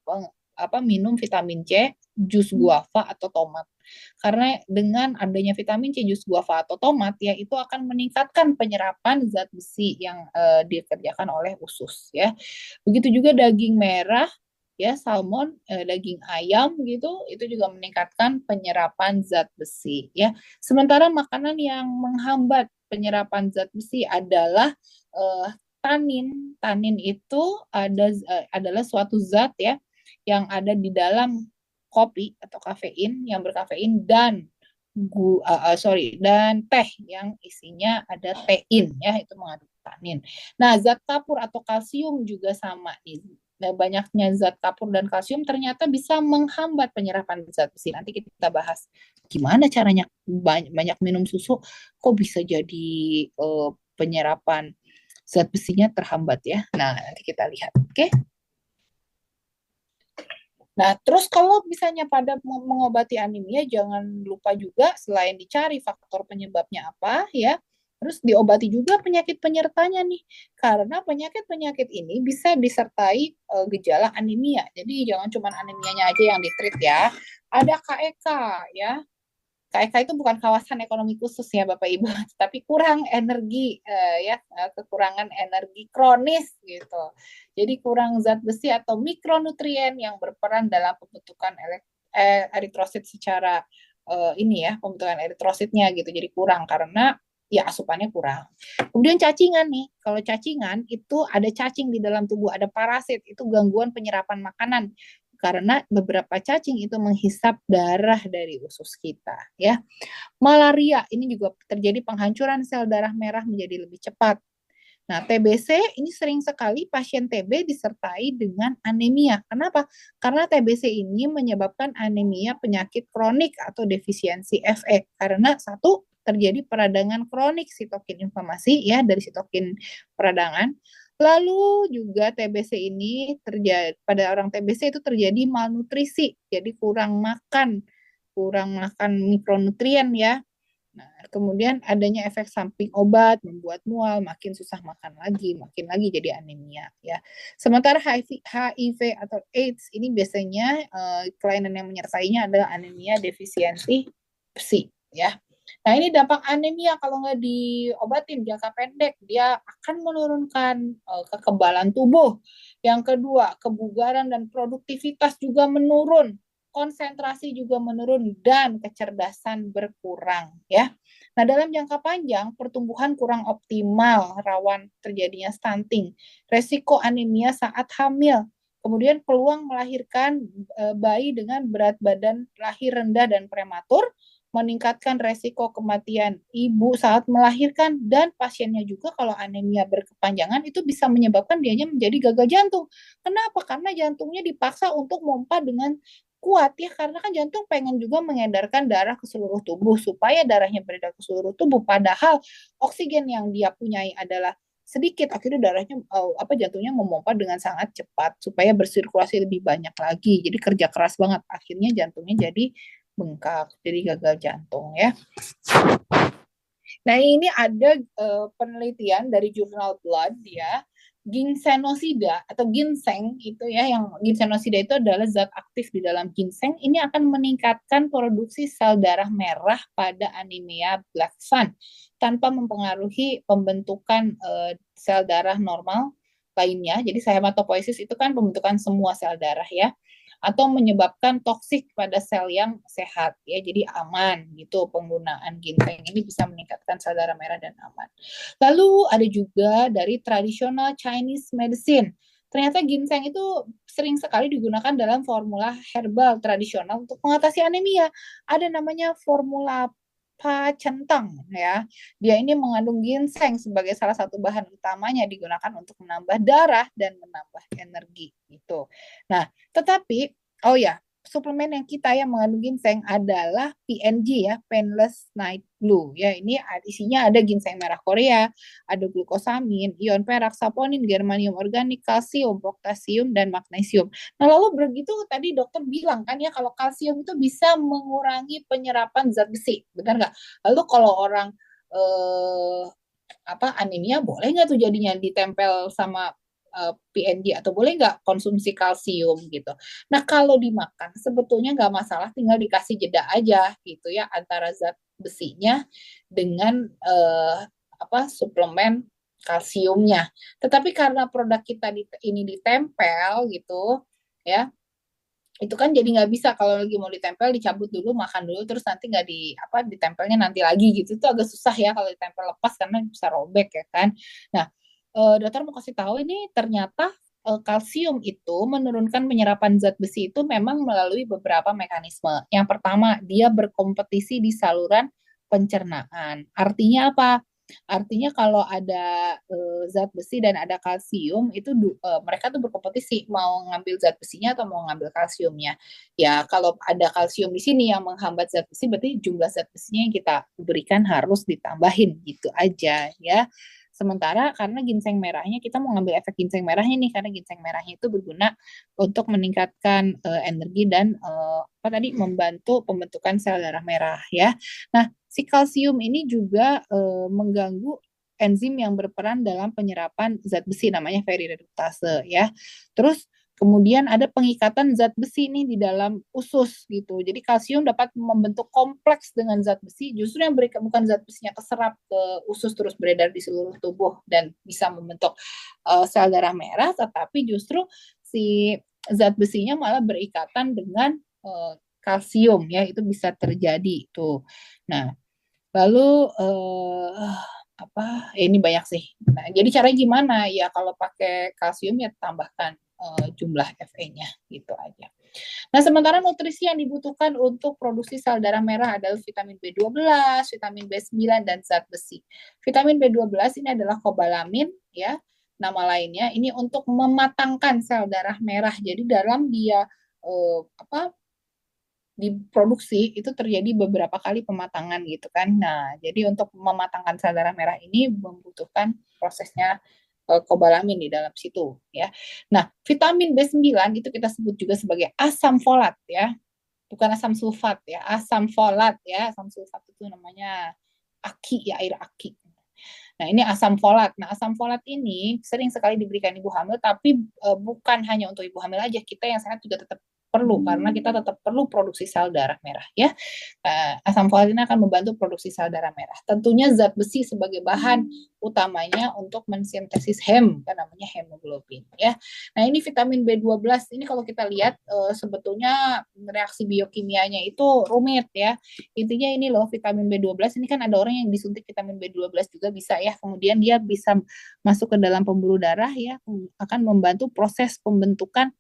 minum vitamin C, jus guava atau tomat. Karena dengan adanya vitamin C, jus guava atau tomat ya itu akan meningkatkan penyerapan zat besi yang dikerjakan oleh usus ya. Begitu juga daging merah ya, salmon, daging ayam gitu, itu juga meningkatkan penyerapan zat besi ya. Sementara makanan yang menghambat penyerapan zat besi adalah tanin. Tanin itu adalah suatu zat ya yang ada di dalam kopi atau kafein yang berkafein dan dan teh yang isinya ada tein ya, itu mengandung tanin. Nah, zat kapur atau kalsium juga sama nih. banyaknya zat kapur dan kalsium ternyata bisa menghambat penyerapan zat besi. Nanti kita bahas gimana caranya banyak, banyak minum susu kok bisa jadi penyerapan zat besinya terhambat ya. Nah, nanti kita lihat. Oke. Nah, terus kalau misalnya pada mengobati anemia, jangan lupa juga selain dicari faktor penyebabnya apa ya, terus diobati juga penyakit penyertanya nih. Karena penyakit-penyakit ini bisa disertai gejala anemia. Jadi jangan cuma anemianya aja yang ditreat ya. Ada KEK ya, KEK itu bukan kawasan ekonomi khusus ya Bapak Ibu, tapi kurang energi kekurangan energi kronis gitu. Jadi kurang zat besi atau mikronutrien yang berperan dalam pembentukan eritrosit secara ini ya, pembentukan eritrositnya gitu. Jadi kurang karena ya asupannya kurang. Kemudian cacingan nih, kalau cacingan itu ada cacing di dalam tubuh, ada parasit, itu gangguan penyerapan makanan karena beberapa cacing itu menghisap darah dari usus kita ya. Malaria ini juga terjadi penghancuran sel darah merah menjadi lebih cepat. Nah, TBC ini sering sekali pasien TB disertai dengan anemia. Kenapa? Karena TBC ini menyebabkan anemia penyakit kronik atau defisiensi Fe. Karena satu, terjadi peradangan kronik sitokin inflamasi ya dari sitokin peradangan. Lalu juga TBC ini terjadi pada orang TBC itu terjadi malnutrisi, jadi kurang makan mikronutrien ya. Nah, kemudian adanya efek samping obat membuat mual, makin susah makan lagi, makin lagi jadi anemia ya. Sementara HIV atau AIDS ini biasanya kelainan yang menyertainya adalah anemia defisiensi besi ya. Nah, ini dampak anemia kalau nggak diobatin jangka pendek, dia akan menurunkan kekebalan tubuh. Yang kedua, kebugaran dan produktivitas juga menurun, konsentrasi juga menurun, dan kecerdasan berkurang ya. Nah, dalam jangka panjang, pertumbuhan kurang optimal, rawan terjadinya stunting, resiko anemia saat hamil, kemudian peluang melahirkan bayi dengan berat badan lahir rendah dan prematur, meningkatkan resiko kematian ibu saat melahirkan, dan pasiennya juga kalau anemia berkepanjangan itu bisa menyebabkan dianya menjadi gagal jantung. Kenapa? Karena jantungnya dipaksa untuk pompa dengan kuat ya, karena kan jantung pengen juga mengedarkan darah ke seluruh tubuh supaya darahnya beredar ke seluruh tubuh, padahal oksigen yang dia punyai adalah sedikit, akhirnya darahnya jantungnya memompa dengan sangat cepat supaya bersirkulasi lebih banyak lagi, jadi kerja keras banget, akhirnya jantungnya jadi bengkak, jadi gagal jantung ya. Nah, ini ada penelitian dari jurnal Blood ya, ginsenosida atau ginseng itu ya, yang ginsenosida itu adalah zat aktif di dalam ginseng, ini akan meningkatkan produksi sel darah merah pada anemia black sun tanpa mempengaruhi pembentukan sel darah normal lainnya. Jadi hematopoiesis itu kan pembentukan semua sel darah ya, atau menyebabkan toksik pada sel yang sehat ya, jadi aman gitu. Penggunaan ginseng ini bisa meningkatkan sel darah merah dan aman. Lalu ada juga dari tradisional Chinese medicine, ternyata ginseng itu sering sekali digunakan dalam formula herbal tradisional untuk mengatasi anemia. Ada namanya formula pacentang ya. Dia ini mengandung ginseng sebagai salah satu bahan utamanya, digunakan untuk menambah darah dan menambah energi gitu. Nah, tetapi oh ya, suplemen yang kita yang mengandung ginseng adalah PNG ya, Painless Night Blue ya. Ini isinya ada ginseng merah Korea, ada glukosamin, ion perak, saponin, germanium organik, kalsium, potasium, dan magnesium. Nah, lalu begitu tadi dokter bilang kan ya, kalau kalsium itu bisa mengurangi penyerapan zat besi, benar nggak? Lalu kalau orang anemia, boleh nggak tuh jadinya ditempel sama PNG, atau boleh nggak konsumsi kalsium gitu? Nah, kalau dimakan sebetulnya nggak masalah, tinggal dikasih jeda aja gitu ya antara zat besinya dengan suplemen kalsiumnya. Tetapi karena produk kita ini ditempel gitu ya, itu kan jadi nggak bisa, kalau lagi mau ditempel dicabut dulu, makan dulu, terus nanti nggak ditempelnya nanti lagi gitu, itu agak susah ya kalau ditempel lepas karena bisa robek ya kan. Nah, dokter mau kasih tahu ini ternyata kalsium itu menurunkan penyerapan zat besi itu memang melalui beberapa mekanisme. Yang pertama, dia berkompetisi di saluran pencernaan. Artinya apa? Artinya kalau ada zat besi dan ada kalsium itu mereka tuh berkompetisi mau ngambil zat besinya atau mau ngambil kalsiumnya. Ya kalau ada kalsium di sini yang menghambat zat besi, berarti jumlah zat besinya yang kita berikan harus ditambahin gitu aja ya. Sementara karena ginseng merahnya, kita mau ngambil efek ginseng merahnya nih, karena ginseng merahnya itu berguna untuk meningkatkan energi dan apa tadi, membantu pembentukan sel darah merah ya. Nah, si kalsium ini juga mengganggu enzim yang berperan dalam penyerapan zat besi, namanya ferrireduktase ya. Terus kemudian ada pengikatan zat besi nih di dalam usus gitu. Jadi kalsium dapat membentuk kompleks dengan zat besi. Justru yang berikan bukan zat besinya keserap ke usus terus beredar di seluruh tubuh dan bisa membentuk sel darah merah, tetapi justru si zat besinya malah berikatan dengan kalsium ya, itu bisa terjadi tuh. Nah, lalu apa? Ini banyak sih. Nah, jadi caranya gimana? Ya kalau pakai kalsium ya tambahkan jumlah Fe-nya gitu aja. Nah, sementara nutrisi yang dibutuhkan untuk produksi sel darah merah adalah vitamin B12, vitamin B9 dan zat besi. Vitamin B12 ini adalah kobalamin ya. Nama lainnya ini untuk mematangkan sel darah merah. Jadi dalam dia apa diproduksi itu terjadi beberapa kali pematangan gitu kan. Nah, jadi untuk mematangkan sel darah merah ini membutuhkan prosesnya kobalamin di dalam situ ya. Nah, vitamin B9 itu kita sebut juga sebagai asam folat ya. Bukan asam sulfat ya, asam folat ya. Asam sulfat itu namanya aki ya, air aki. Nah, ini asam folat. Nah, asam folat ini sering sekali diberikan ibu hamil, tapi bukan hanya untuk ibu hamil aja. Kita yang sehat juga tetap perlu, karena kita tetap perlu produksi sel darah merah ya. Asam folat ini akan membantu produksi sel darah merah. Tentunya zat besi sebagai bahan utamanya untuk mensintesis kan namanya hemoglobin ya. Nah, ini vitamin B12 ini kalau kita lihat sebetulnya reaksi biokimianya itu rumit ya. Intinya ini loh, vitamin B12 ini kan ada orang yang disuntik vitamin B12 juga bisa ya. Kemudian dia bisa masuk ke dalam pembuluh darah ya, akan membantu proses pembentukan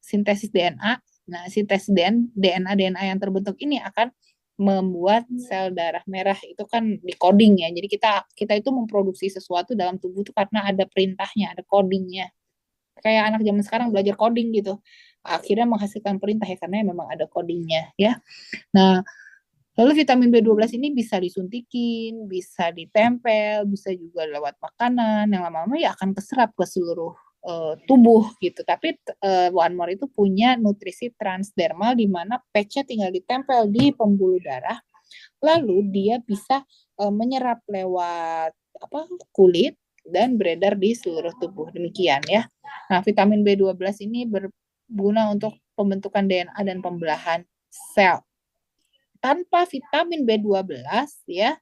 sintesis DNA. Nah, sintesis DNA yang terbentuk ini akan membuat sel darah merah itu kan di coding ya. Jadi kita itu memproduksi sesuatu dalam tubuh itu karena ada perintahnya, ada codingnya. Kayak anak zaman sekarang belajar coding gitu. Akhirnya menghasilkan perintah ya, karena memang ada codingnya ya. Nah, lalu vitamin B12 ini bisa disuntikin, bisa ditempel, bisa juga lewat makanan, yang lama-lama ya akan keserap ke seluruh tubuh gitu. Tapi One More itu punya nutrisi transdermal di mana patch-nya tinggal ditempel di pembuluh darah, lalu dia bisa menyerap lewat kulit dan beredar di seluruh tubuh. Demikian ya. Nah, vitamin B12 ini berguna untuk pembentukan DNA dan pembelahan sel. Tanpa vitamin B12 ya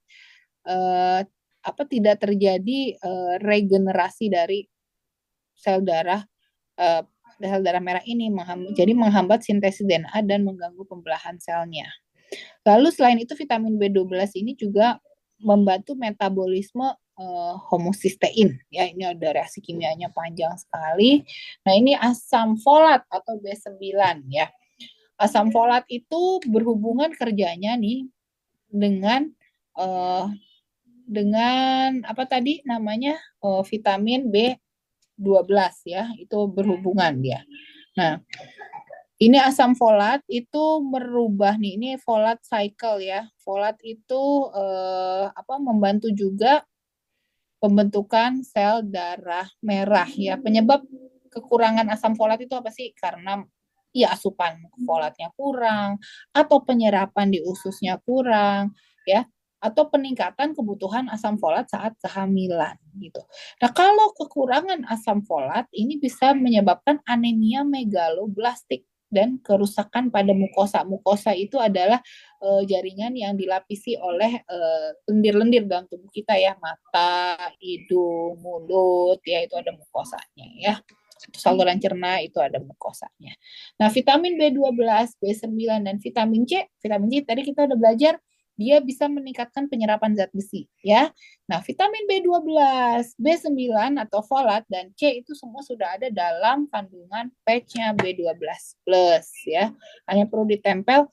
tidak terjadi regenerasi dari sel darah merah ini, jadi menghambat sintesis DNA dan mengganggu pembelahan selnya. Lalu selain itu vitamin B12 ini juga membantu metabolisme homosistein ya, ini ada reaksi kimianya panjang sekali. Nah, ini asam folat atau B9 ya. Asam folat itu berhubungan kerjanya nih dengan apa tadi namanya vitamin B12 ya, itu berhubungan dia. Nah, ini asam folat itu merubah nih, ini folat cycle ya. Folat itu membantu juga pembentukan sel darah merah ya. Penyebab kekurangan asam folat itu apa sih? Karena ya asupan folatnya kurang, atau penyerapan di ususnya kurang ya, atau peningkatan kebutuhan asam folat saat kehamilan gitu. Nah, kalau kekurangan asam folat ini bisa menyebabkan anemia megaloblastik dan kerusakan pada mukosa. Mukosa itu adalah jaringan yang dilapisi oleh lendir-lendir dalam tubuh kita ya, mata, hidung, mulut ya, itu ada mukosanya ya. Saluran cerna itu ada mukosanya. Nah, vitamin B12, B9 dan vitamin C tadi kita udah belajar dia bisa meningkatkan penyerapan zat besi ya. Nah, vitamin B12, B9 atau folat dan C itu semua sudah ada dalam kandungan patch-nya B12 plus ya. Hanya perlu ditempel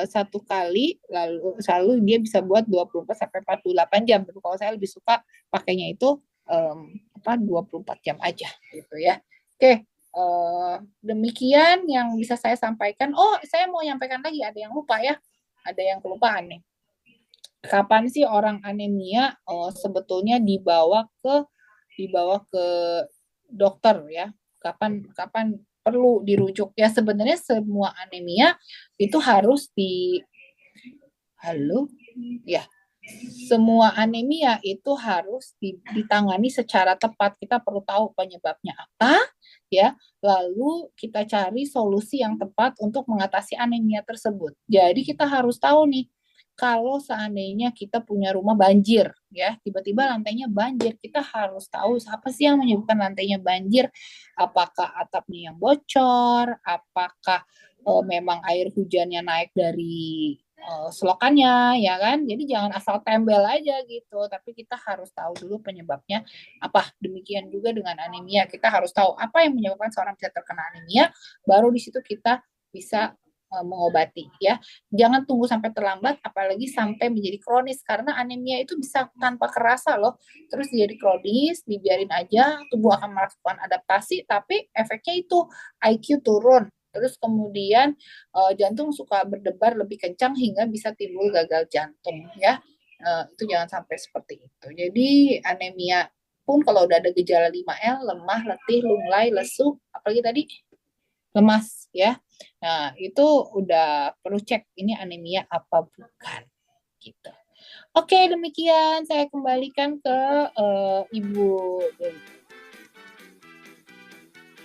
satu kali lalu selalu dia bisa buat 24 sampai 48 jam. Tapi kalau saya lebih suka pakainya itu 24 jam aja gitu ya. Oke, demikian yang bisa saya sampaikan. Oh, saya mau nyampaikan lagi, ada yang lupa ya. Ada yang kelupaan nih. Kapan sih orang anemia sebetulnya dibawa ke dokter ya? Kapan perlu dirujuk? Ya sebenarnya semua anemia itu harus di halo ya, semua anemia itu harus ditangani secara tepat. Kita perlu tahu penyebabnya apa, ya. Lalu kita cari solusi yang tepat untuk mengatasi anemia tersebut. Jadi kita harus tahu nih, kalau seandainya kita punya rumah banjir, ya, tiba-tiba lantainya banjir, kita harus tahu apa sih yang menyebabkan lantainya banjir. Apakah atapnya yang bocor, apakah memang air hujannya naik dari selokannya ya kan, jadi jangan asal tembel aja gitu, tapi kita harus tahu dulu penyebabnya apa. Demikian juga dengan anemia, kita harus tahu apa yang menyebabkan seorang bisa terkena anemia, baru di situ kita bisa mengobati ya. Jangan tunggu sampai terlambat, apalagi sampai menjadi kronis, karena anemia itu bisa tanpa kerasa loh, terus jadi kronis, dibiarin aja, tubuh akan melakukan adaptasi, tapi efeknya itu IQ turun, terus kemudian jantung suka berdebar lebih kencang hingga bisa timbul gagal jantung ya. Itu jangan sampai seperti itu. Jadi anemia pun kalau udah ada gejala 5L, lemah, letih, lunglai, lesu, apalagi tadi lemas ya. Nah, itu udah perlu cek ini anemia apa bukan gitu. Oke, demikian saya kembalikan ke Ibu Dewi.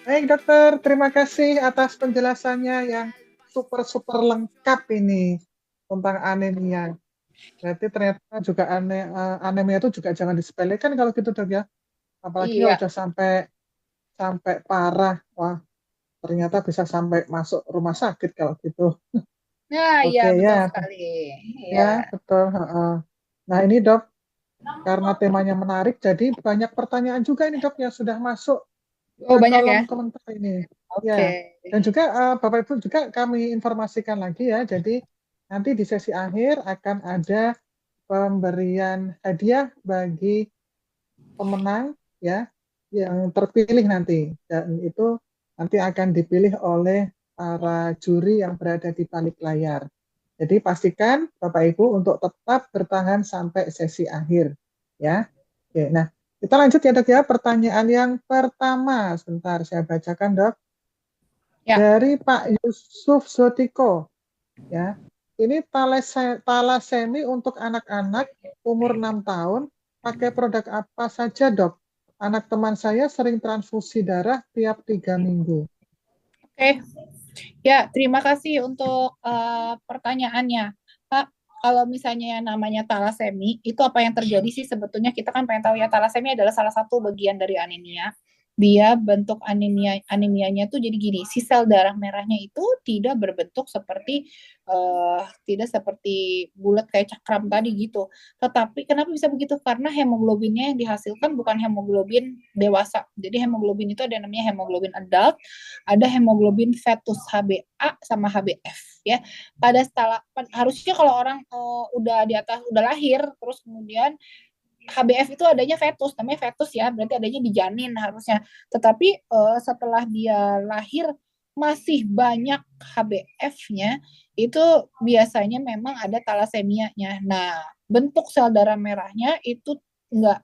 Baik dokter, terima kasih atas penjelasannya yang super lengkap ini tentang anemia. Berarti ternyata juga anemia itu juga jangan disepelekan kalau gitu dok ya. Apalagi kalau Iya. udah sampai sampai parah, wah ternyata bisa sampai masuk rumah sakit kalau gitu. Nah, iya Oke betul ya, sekali. ya Iya. betul. Heeh. Nah ini dok, karena temanya menarik, jadi banyak pertanyaan juga ini dok yang sudah masuk Oh, ke banyak kolom ya. komentar ini. Ya, Oke. dan juga Bapak Ibu juga kami informasikan lagi ya. Jadi nanti di sesi akhir akan ada pemberian hadiah bagi pemenang ya yang terpilih nanti, dan itu nanti akan dipilih oleh para juri yang berada di balik layar. Jadi pastikan Bapak Ibu untuk tetap bertahan sampai sesi akhir ya. Oke, nah kita lanjut ya dok ya, pertanyaan yang pertama. Sebentar saya bacakan dok. Ya. Dari Pak Yusuf Zotiko ya. Ini talasemi untuk anak-anak umur 6 tahun pakai produk apa saja dok? Anak teman saya sering transfusi darah tiap 3 minggu. Oke. Ya, terima kasih untuk pertanyaannya. Pak, kalau misalnya yang namanya talasemi, itu apa yang terjadi sih sebetulnya? Kita kan pengen tahu ya, talasemi adalah salah satu bagian dari anemia. Dia bentuk anemianya tuh jadi gini, si sel darah merahnya itu tidak berbentuk seperti tidak seperti bulat kayak cakram tadi gitu. Tetapi kenapa bisa begitu? Karena hemoglobinnya yang dihasilkan bukan hemoglobin dewasa. Jadi hemoglobin itu ada namanya hemoglobin adult, ada hemoglobin fetus HbA sama HbF ya. Harusnya kalau orang udah di atas udah lahir terus kemudian HbF itu adanya fetus, namanya fetus ya, berarti adanya di janin harusnya. Tetapi setelah dia lahir masih banyak HbF-nya, itu biasanya memang ada talasemianya. Nah, bentuk sel darah merahnya itu enggak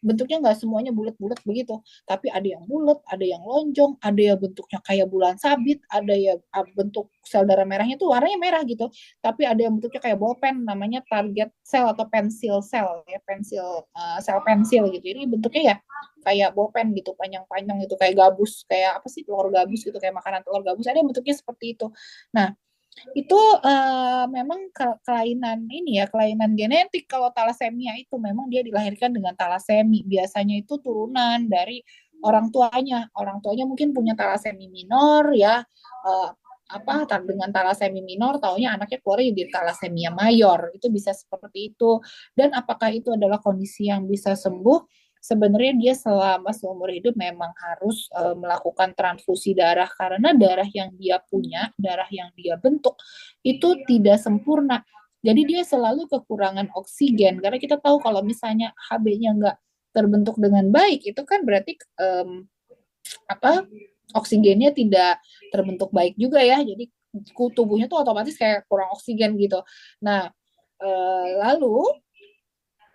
bentuknya nggak semuanya bulat-bulat begitu, tapi ada yang bulat, ada yang lonjong, ada yang bentuknya kayak bulan sabit, ada yang bentuk sel darah merahnya tuh warnanya merah gitu, tapi ada yang bentuknya kayak bolpen, namanya target sel atau pensil sel ya, sel pensil gitu. Ini bentuknya ya kayak bolpen gitu, panjang-panjang gitu, kayak gabus, kayak apa sih, telur gabus gitu, kayak makanan telur gabus, ada yang bentuknya seperti itu. Nah, itu memang kelainan ini ya, kelainan genetik. Kalau talasemia itu memang dia dilahirkan dengan talasemi, biasanya itu turunan dari orang tuanya mungkin punya talasemi minor ya, dengan talasemi minor, taunya anaknya keluar jadi talasemia mayor. Itu bisa seperti itu. Dan apakah itu adalah kondisi yang bisa sembuh? Sebenarnya dia selama seumur hidup memang harus melakukan transfusi darah karena darah yang dia punya, darah yang dia bentuk itu tidak sempurna. Jadi dia selalu kekurangan oksigen karena kita tahu kalau misalnya HB-nya nggak terbentuk dengan baik itu kan berarti apa oksigennya tidak terbentuk baik juga ya. Jadi tubuhnya tuh otomatis kayak kurang oksigen gitu. Nah, lalu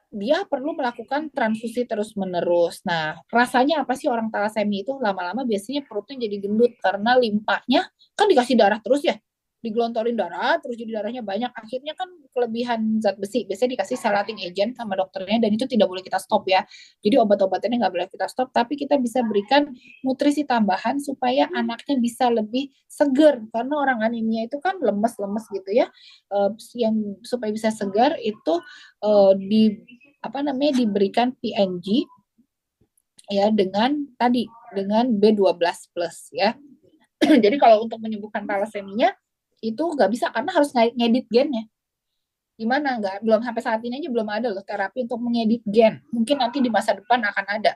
dia perlu melakukan transfusi terus-menerus. Nah, rasanya apa sih orang talasemi itu? Lama-lama biasanya perutnya jadi gendut karena limpahnya kan dikasih darah terus ya. Digelontorin darah, terus jadi darahnya banyak. Akhirnya kan kelebihan zat besi. Biasanya dikasih salating agent sama dokternya, dan itu tidak boleh kita stop ya. Jadi obat-obatannya nggak boleh kita stop, tapi kita bisa berikan nutrisi tambahan supaya anaknya bisa lebih seger. Karena orang anemia itu kan lemes-lemes gitu ya. Yang supaya bisa segar itu di apa namanya diberikan PNG ya dengan B12 plus ya. Jadi kalau untuk menyembuhkan talaseminya itu nggak bisa karena harus ngedit gennya. Gimana nggak belum sampai saat ini aja belum ada loh terapi untuk mengedit gen. Mungkin nanti di masa depan akan ada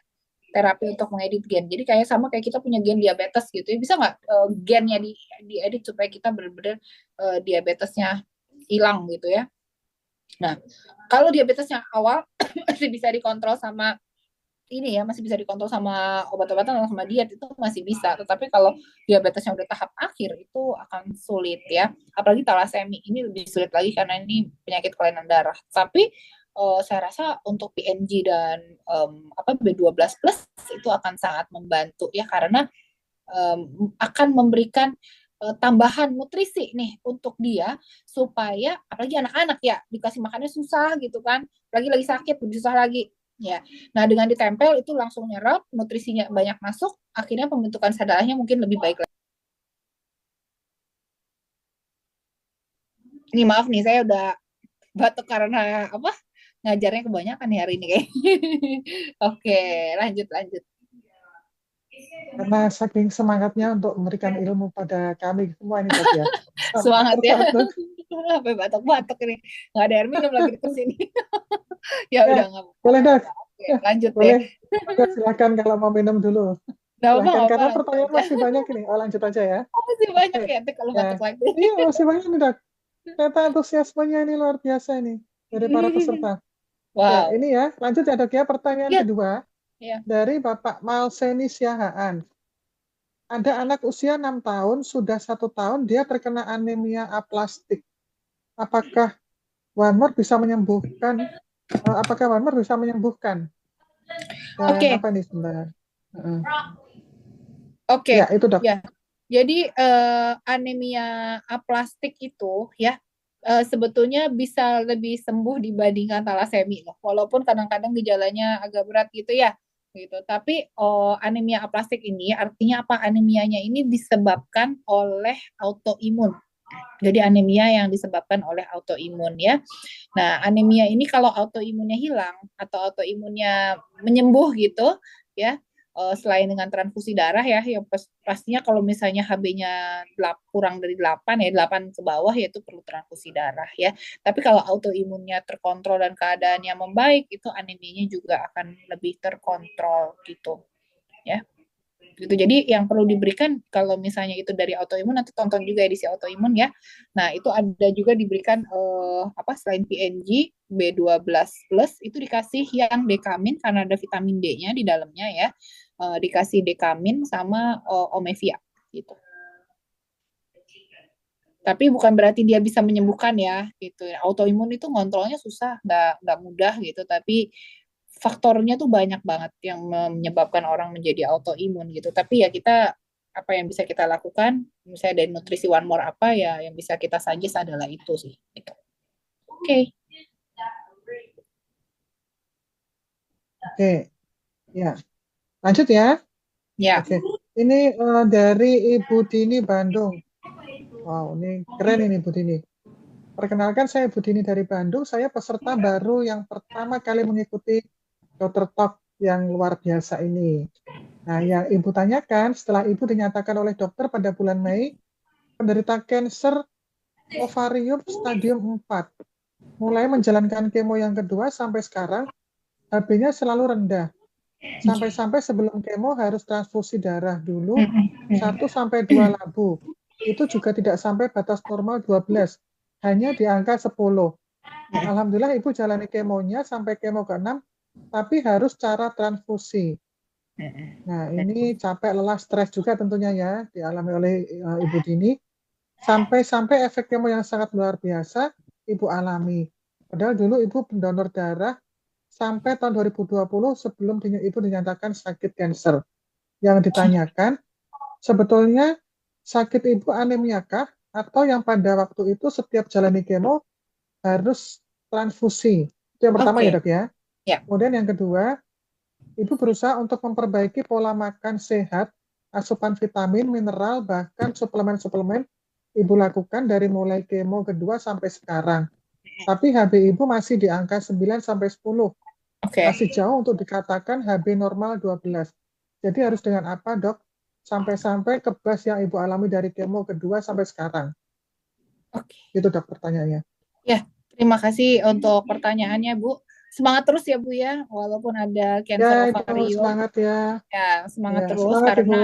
terapi untuk mengedit gen. Jadi kayak sama kayak kita punya gen diabetes gitu ya. Bisa nggak gennya diedit supaya kita benar-benar diabetesnya hilang gitu ya. Nah, kalau diabetesnya awal masih bisa dikontrol sama ini ya, masih bisa dikontrol sama obat-obatan atau sama diet itu masih bisa. Tetapi kalau diabetesnya udah tahap akhir itu akan sulit ya. Apalagi talasemi ini lebih sulit lagi karena ini penyakit kelainan darah. Tapi saya rasa untuk PNG dan B12 plus itu akan sangat membantu ya karena akan memberikan tambahan nutrisi nih untuk dia supaya apalagi anak-anak ya dikasih makannya susah gitu kan lagi sakit lebih susah lagi ya. Nah dengan ditempel itu langsung nyerap nutrisinya banyak masuk akhirnya pembentukan sel darahnya mungkin lebih baik lagi. Ini maaf nih saya udah batuk karena apa ngajarnya kebanyakan nih hari ini kayak. Oke lanjut lanjut. Karena saking semangatnya untuk memberikan ilmu pada kami semua ini dok ya. Semangat ya. Terpatuk. Sampai batuk-batuk ini. Nggak ada air minum lagi di sini. Ya Ya, udah nggak boleh dok. Oke, Ya, lanjut deh. boleh. Oke, silakan kalau mau minum dulu. Nggak Silakan apa-apa, karena lanjut pertanyaan aja. masih banyak ini. Oh, lanjut aja ya. Oh, masih Oke. banyak ya, nanti kalau Ya. batuk lagi. Iya, masih banyak nih dok. Ternyata antusiasmenya ini luar biasa ini dari para peserta. Ya, Wow. ini ya. Lanjut ya dok ya. Pertanyaan Ya, kedua ya. dari Bapak Malseni Siahaan. Ada anak usia 6 tahun, sudah 1 tahun dia terkena anemia aplastik. Apakah one more bisa menyembuhkan? Apakah one more bisa menyembuhkan? Dan Oke, apa nih sebenarnya? oke. Ya, itu dok. Ya. Jadi anemia aplastik itu ya sebetulnya bisa lebih sembuh dibandingkan talasemi loh. Walaupun kadang-kadang gejalanya agak berat gitu ya. Gitu. Tapi anemia aplastik ini artinya apa? Anemianya ini disebabkan oleh autoimun. Jadi anemia yang disebabkan oleh autoimun ya. Nah, anemia ini kalau autoimunnya hilang atau autoimunnya menyembuh gitu ya, selain dengan transfusi darah ya, yang pastinya kalau misalnya HB-nya kurang dari 8 ya, 8 ke bawah ya itu perlu transfusi darah ya. Tapi kalau autoimunnya terkontrol dan keadaannya membaik, itu anemianya juga akan lebih terkontrol gitu ya gitu. Jadi yang perlu diberikan kalau misalnya itu dari autoimun nanti tonton juga edisi autoimun ya. Nah, itu ada juga diberikan apa selain PNG B12 plus itu dikasih yang dekamin karena ada vitamin D-nya di dalamnya ya. Dikasih dekamin sama omevia gitu. Tapi bukan berarti dia bisa menyembuhkan ya gitu. Autoimun itu ngontrolnya susah, nggak mudah gitu. Tapi faktornya tuh banyak banget yang menyebabkan orang menjadi autoimun gitu. Tapi ya kita apa yang bisa kita lakukan, misalnya dari nutrisi one more apa ya yang bisa kita suggest adalah itu sih. Gitu. Oke. Okay. Oke, ya. Lanjut ya. Ya. Oke. Ini dari Ibu Dini Bandung. Wow, ini keren ini Ibu Dini. Perkenalkan saya Ibu Dini dari Bandung. Saya peserta baru yang pertama kali mengikuti Dokter Talk yang luar biasa ini. Nah, yang Ibu tanyakan setelah Ibu dinyatakan oleh dokter pada bulan Mei, penderita kanker ovarium stadium 4. Mulai menjalankan kemo yang kedua sampai sekarang, HB-nya selalu rendah. Sampai-sampai sebelum kemo harus transfusi darah dulu 1-2 labu. Itu juga tidak sampai batas normal 12, hanya di angka 10. Nah, alhamdulillah ibu jalani kemonya sampai kemo ke-6, tapi harus cara transfusi. Nah, ini capek, lelah, stres juga tentunya ya dialami oleh Ibu Dini. Sampai-sampai efek kemo yang sangat luar biasa Ibu alami. Padahal dulu Ibu pendonor darah sampai tahun 2020 sebelum Ibu dinyatakan sakit kanker. Yang ditanyakan, sebetulnya sakit Ibu anemia kah? Atau yang pada waktu itu setiap jalani kemo harus transfusi? Itu yang pertama ya Oke. dok ya. Ya. Kemudian yang kedua, Ibu berusaha untuk memperbaiki pola makan sehat, asupan vitamin, mineral, bahkan suplemen-suplemen Ibu lakukan dari mulai kemo kedua sampai sekarang. Tapi HB Ibu masih di angka 9 sampai 10. Oke. Masih jauh untuk dikatakan HB normal 12. Jadi harus dengan apa, Dok? Sampai-sampai kebas yang Ibu alami dari kemo kedua sampai sekarang. Oke. Itu, Dok, pertanyaannya. Ya, terima kasih untuk pertanyaannya, Bu. Semangat terus ya, Bu ya. Walaupun ada Ya, cancer Ibu, ovarium, semangat ya. ya semangat Ya, terus semangat Ibu. karena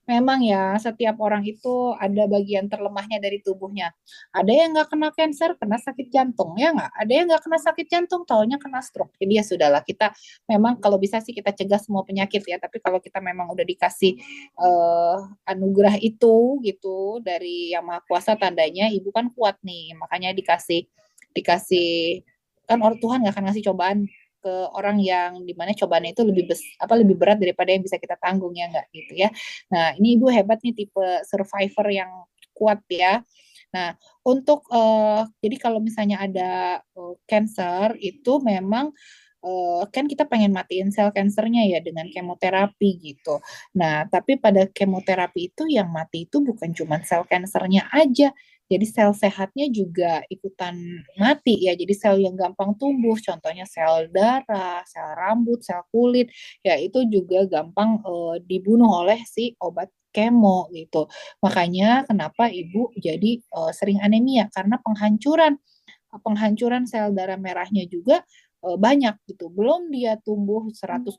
memang ya setiap orang itu ada bagian terlemahnya dari tubuhnya. Ada yang nggak kena cancer, kena sakit jantung, ya nggak? Ada yang nggak kena sakit jantung, taunya kena stroke. Jadi ya sudahlah, kita memang kalau bisa sih kita cegah semua penyakit ya. Tapi kalau kita memang udah dikasih anugerah itu gitu dari Yang Maha Kuasa, tandanya ibu kan kuat nih. Makanya dikasih dikasih kan orang Tuhan nggak akan ngasih cobaan ke orang yang dimana cobaannya itu lebih berat daripada yang bisa kita tanggung, ya nggak gitu ya. Nah, ini ibu hebat nih, tipe survivor yang kuat ya. Nah, untuk jadi kalau misalnya ada cancer itu memang kan kita pengen matiin sel kansernya ya dengan kemoterapi gitu. Nah, tapi pada kemoterapi itu yang mati itu bukan cuma sel kansernya aja, jadi sel sehatnya juga ikutan mati ya. Jadi sel yang gampang tumbuh, contohnya sel darah, sel rambut, sel kulit, ya itu juga gampang dibunuh oleh si obat kemo gitu. Makanya kenapa ibu jadi sering anemia, karena penghancuran penghancuran sel darah merahnya juga banyak gitu. Belum dia tumbuh 120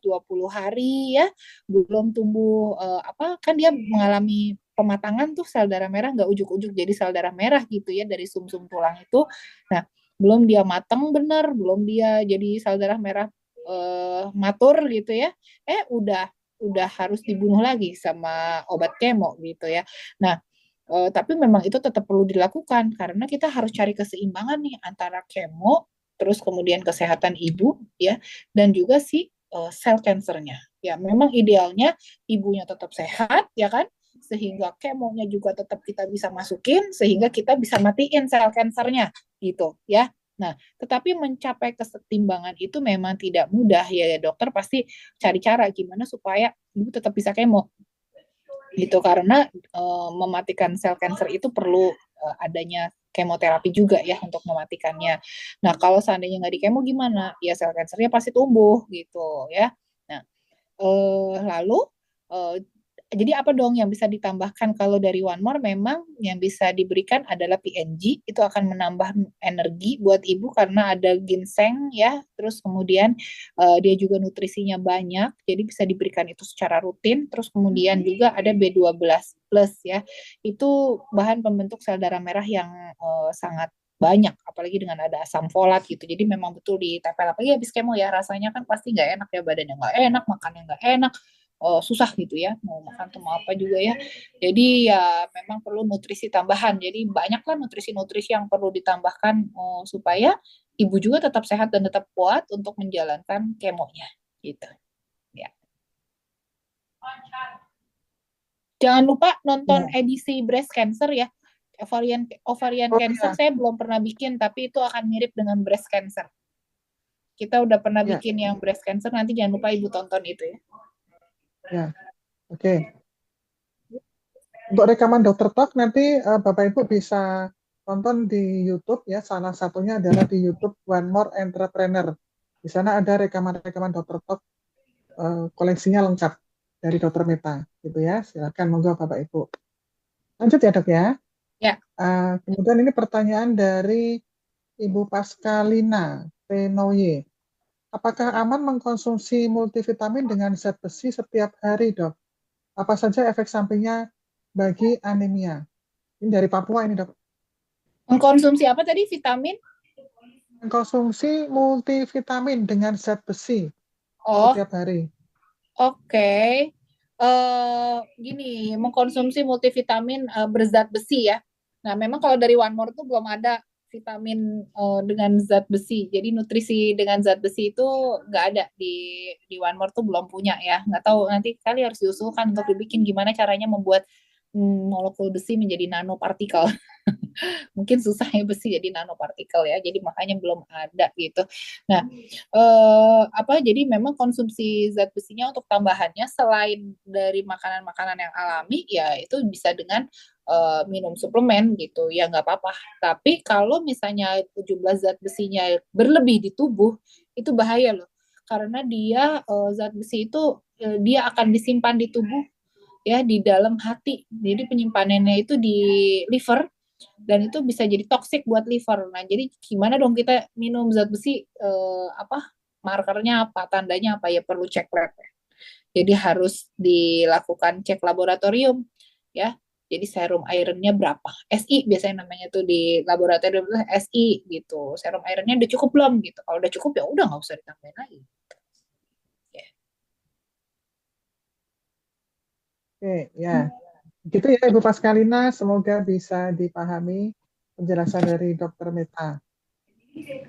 hari ya, belum tumbuh apa kan dia mengalami pematangan tuh, sel darah merah nggak ujuk-ujuk jadi sel darah merah gitu ya dari sumsum tulang itu. Nah, belum dia matang benar, belum dia jadi sel darah merah matur gitu ya. Udah harus dibunuh lagi sama obat kemo gitu ya. Nah, tapi memang itu tetap perlu dilakukan karena kita harus cari keseimbangan nih antara kemo, terus kemudian kesehatan ibu ya, dan juga si sel kansernya. Ya, memang idealnya ibunya tetap sehat ya kan, sehingga kemonya juga tetap kita bisa masukin sehingga kita bisa matiin sel kansernya gitu ya. Nah, tetapi mencapai kesetimbangan itu memang tidak mudah ya, dokter pasti cari cara gimana supaya ibu tetap bisa kemo gitu, karena mematikan sel kanker itu perlu adanya kemoterapi juga ya untuk mematikannya. Nah, kalau seandainya nggak di kemo gimana? Ya sel kankernya pasti tumbuh gitu ya. Nah, lalu eh, jadi apa dong yang bisa ditambahkan kalau dari One More? Memang yang bisa diberikan adalah PNG, itu akan menambah energi buat ibu karena ada ginseng ya, terus kemudian dia juga nutrisinya banyak, jadi bisa diberikan itu secara rutin, terus kemudian juga ada B12 plus ya, itu bahan pembentuk sel darah merah yang sangat banyak, apalagi dengan ada asam folat gitu. Jadi memang betul ditempel, apalagi habis kemo ya, rasanya kan pasti nggak enak ya, badannya nggak enak, makannya nggak enak, susah gitu ya, mau makan tuh mau apa juga ya. Jadi ya memang perlu nutrisi tambahan. Jadi banyaklah nutrisi-nutrisi yang perlu ditambahkan supaya ibu juga tetap sehat dan tetap kuat untuk menjalankan kemonya gitu. Ya. Jangan lupa nonton Ya. edisi breast cancer ya. Ovarian Oh cancer ya, saya belum pernah bikin, tapi itu akan mirip dengan breast cancer. Kita udah pernah ya, bikin yang breast cancer, nanti jangan lupa ibu tonton itu ya. ya. Oke. Untuk rekaman Dokter Talk nanti Bapak Ibu bisa tonton di YouTube ya. Salah satunya adalah di YouTube One More Entrepreneur. Di sana ada rekaman-rekaman Dokter Talk koleksinya lengkap dari Dokter Meta gitu ya. Silakan monggo Bapak Ibu. Lanjut ya Dok ya. Ya, Kemudian ini pertanyaan dari Ibu Paskalina Tenoye. Apakah aman mengkonsumsi multivitamin dengan zat besi setiap hari, Dok? Apa saja efek sampingnya bagi anemia? Ini dari Papua ini, Dok. mengkonsumsi apa tadi? Vitamin? Mengkonsumsi multivitamin dengan zat besi Oh, setiap hari. oke. Gini, mengkonsumsi multivitamin berzat besi ya. Nah, memang kalau dari One More tuh belum ada vitamin dengan zat besi. Jadi nutrisi dengan zat besi itu nggak ada di One More tuh belum punya ya. Nggak tahu nanti kali harus diusulkan untuk dibikin gimana caranya membuat molekul besi menjadi nanopartikel. Mungkin susahnya besi jadi nanopartikel ya, jadi makanya belum ada gitu. Nah, jadi memang konsumsi zat besinya untuk tambahannya selain dari makanan-makanan yang alami ya itu bisa dengan minum suplemen gitu ya nggak apa-apa. Tapi kalau misalnya jumlah zat besinya berlebih di tubuh itu bahaya loh, karena dia zat besi itu dia akan disimpan di tubuh ya di dalam hati. Jadi penyimpanannya itu di liver dan itu bisa jadi toxic buat liver. Nah, jadi gimana dong kita minum zat besi markernya apa, tandanya apa ya perlu cek lab. Jadi harus dilakukan cek laboratorium ya. Jadi serum ironnya berapa? SI biasanya namanya tuh di laboratorium itu SI gitu. Serum ironnya udah cukup belum gitu. Kalau udah cukup ya udah nggak usah ditambahin lagi. Ya. Oke, ya. Gitu ya Ibu Paskalina, semoga bisa dipahami penjelasan dari Dr. Meta.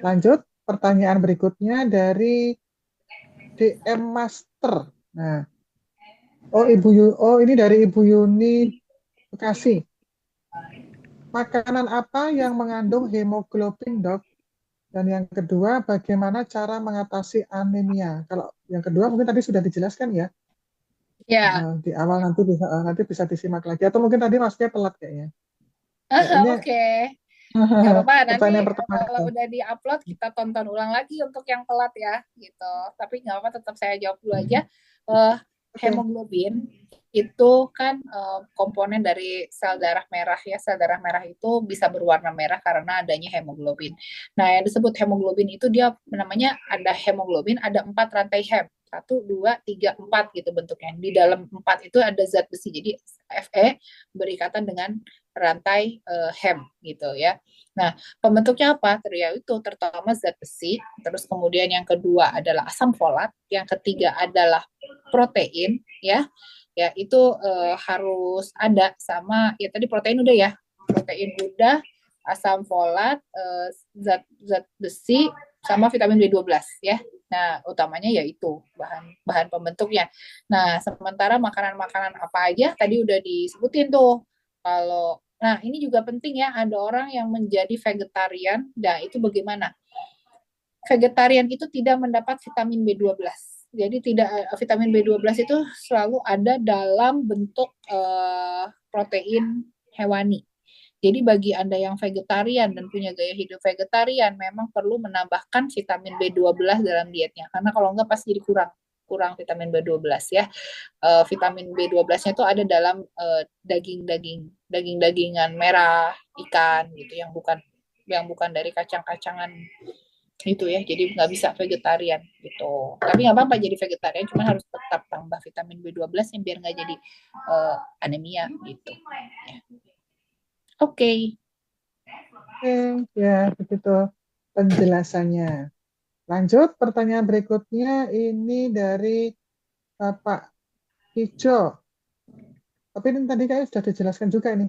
Lanjut, pertanyaan berikutnya dari DM Master. Nah, ini dari Ibu Yuni Bekasi. Makanan apa yang mengandung hemoglobin, Dok? Dan yang kedua, bagaimana cara mengatasi anemia? Kalau yang kedua mungkin tadi sudah dijelaskan ya. Ya, Di awal nanti bisa disimak lagi atau mungkin tadi masnya telat kayaknya. Ya, ini oke. Okay. Nggak apa-apa, nanti pertanyaan pertama kalau itu. udah di-upload kita tonton ulang lagi untuk yang telat ya, gitu. Tapi nggak apa-apa, tetap saya jawab dulu aja. Eh, Oke. Hemoglobin itu kan komponen dari sel darah merah ya. Sel darah merah itu bisa berwarna merah karena adanya hemoglobin. Nah, yang disebut hemoglobin itu dia namanya ada hemoglobin, ada 4 rantai hem. Satu, dua, tiga, empat gitu bentuknya. Di dalam empat itu ada zat besi. Jadi Fe berikatan dengan rantai hem gitu ya. Nah, pembentuknya apa? Ya itu terutama zat besi, terus kemudian yang kedua adalah asam folat, yang ketiga adalah protein ya. Ya, itu harus ada sama ya tadi protein udah ya. Protein udah, asam folat, zat zat besi sama vitamin B12 ya. Nah, utamanya yaitu bahan bahan pembentuknya. Nah, sementara makanan-makanan apa aja tadi udah disebutin tuh. Kalau Nah, ini juga penting ya, ada orang yang menjadi vegetarian. Nah, itu bagaimana? Vegetarian itu tidak mendapat vitamin B12. Jadi tidak vitamin B12 itu selalu ada dalam bentuk protein hewani. Jadi bagi Anda yang vegetarian dan punya gaya hidup vegetarian, memang perlu menambahkan vitamin B12 dalam dietnya. Karena kalau enggak pasti jadi kurang kurang vitamin B12 ya. Vitamin B12-nya itu ada dalam daging-dagingan merah, ikan gitu yang bukan dari kacang-kacangan itu ya, jadi nggak bisa vegetarian gitu. Tapi nggak apa-apa jadi vegetarian, cuma harus tetap tambah vitamin B12 yang biar nggak jadi anemia gitu ya. Oke. Okay. Oke, ya begitu penjelasannya. Lanjut, pertanyaan berikutnya ini dari Bapak Ijo. Tapi ini tadi kayaknya sudah dijelaskan juga ini.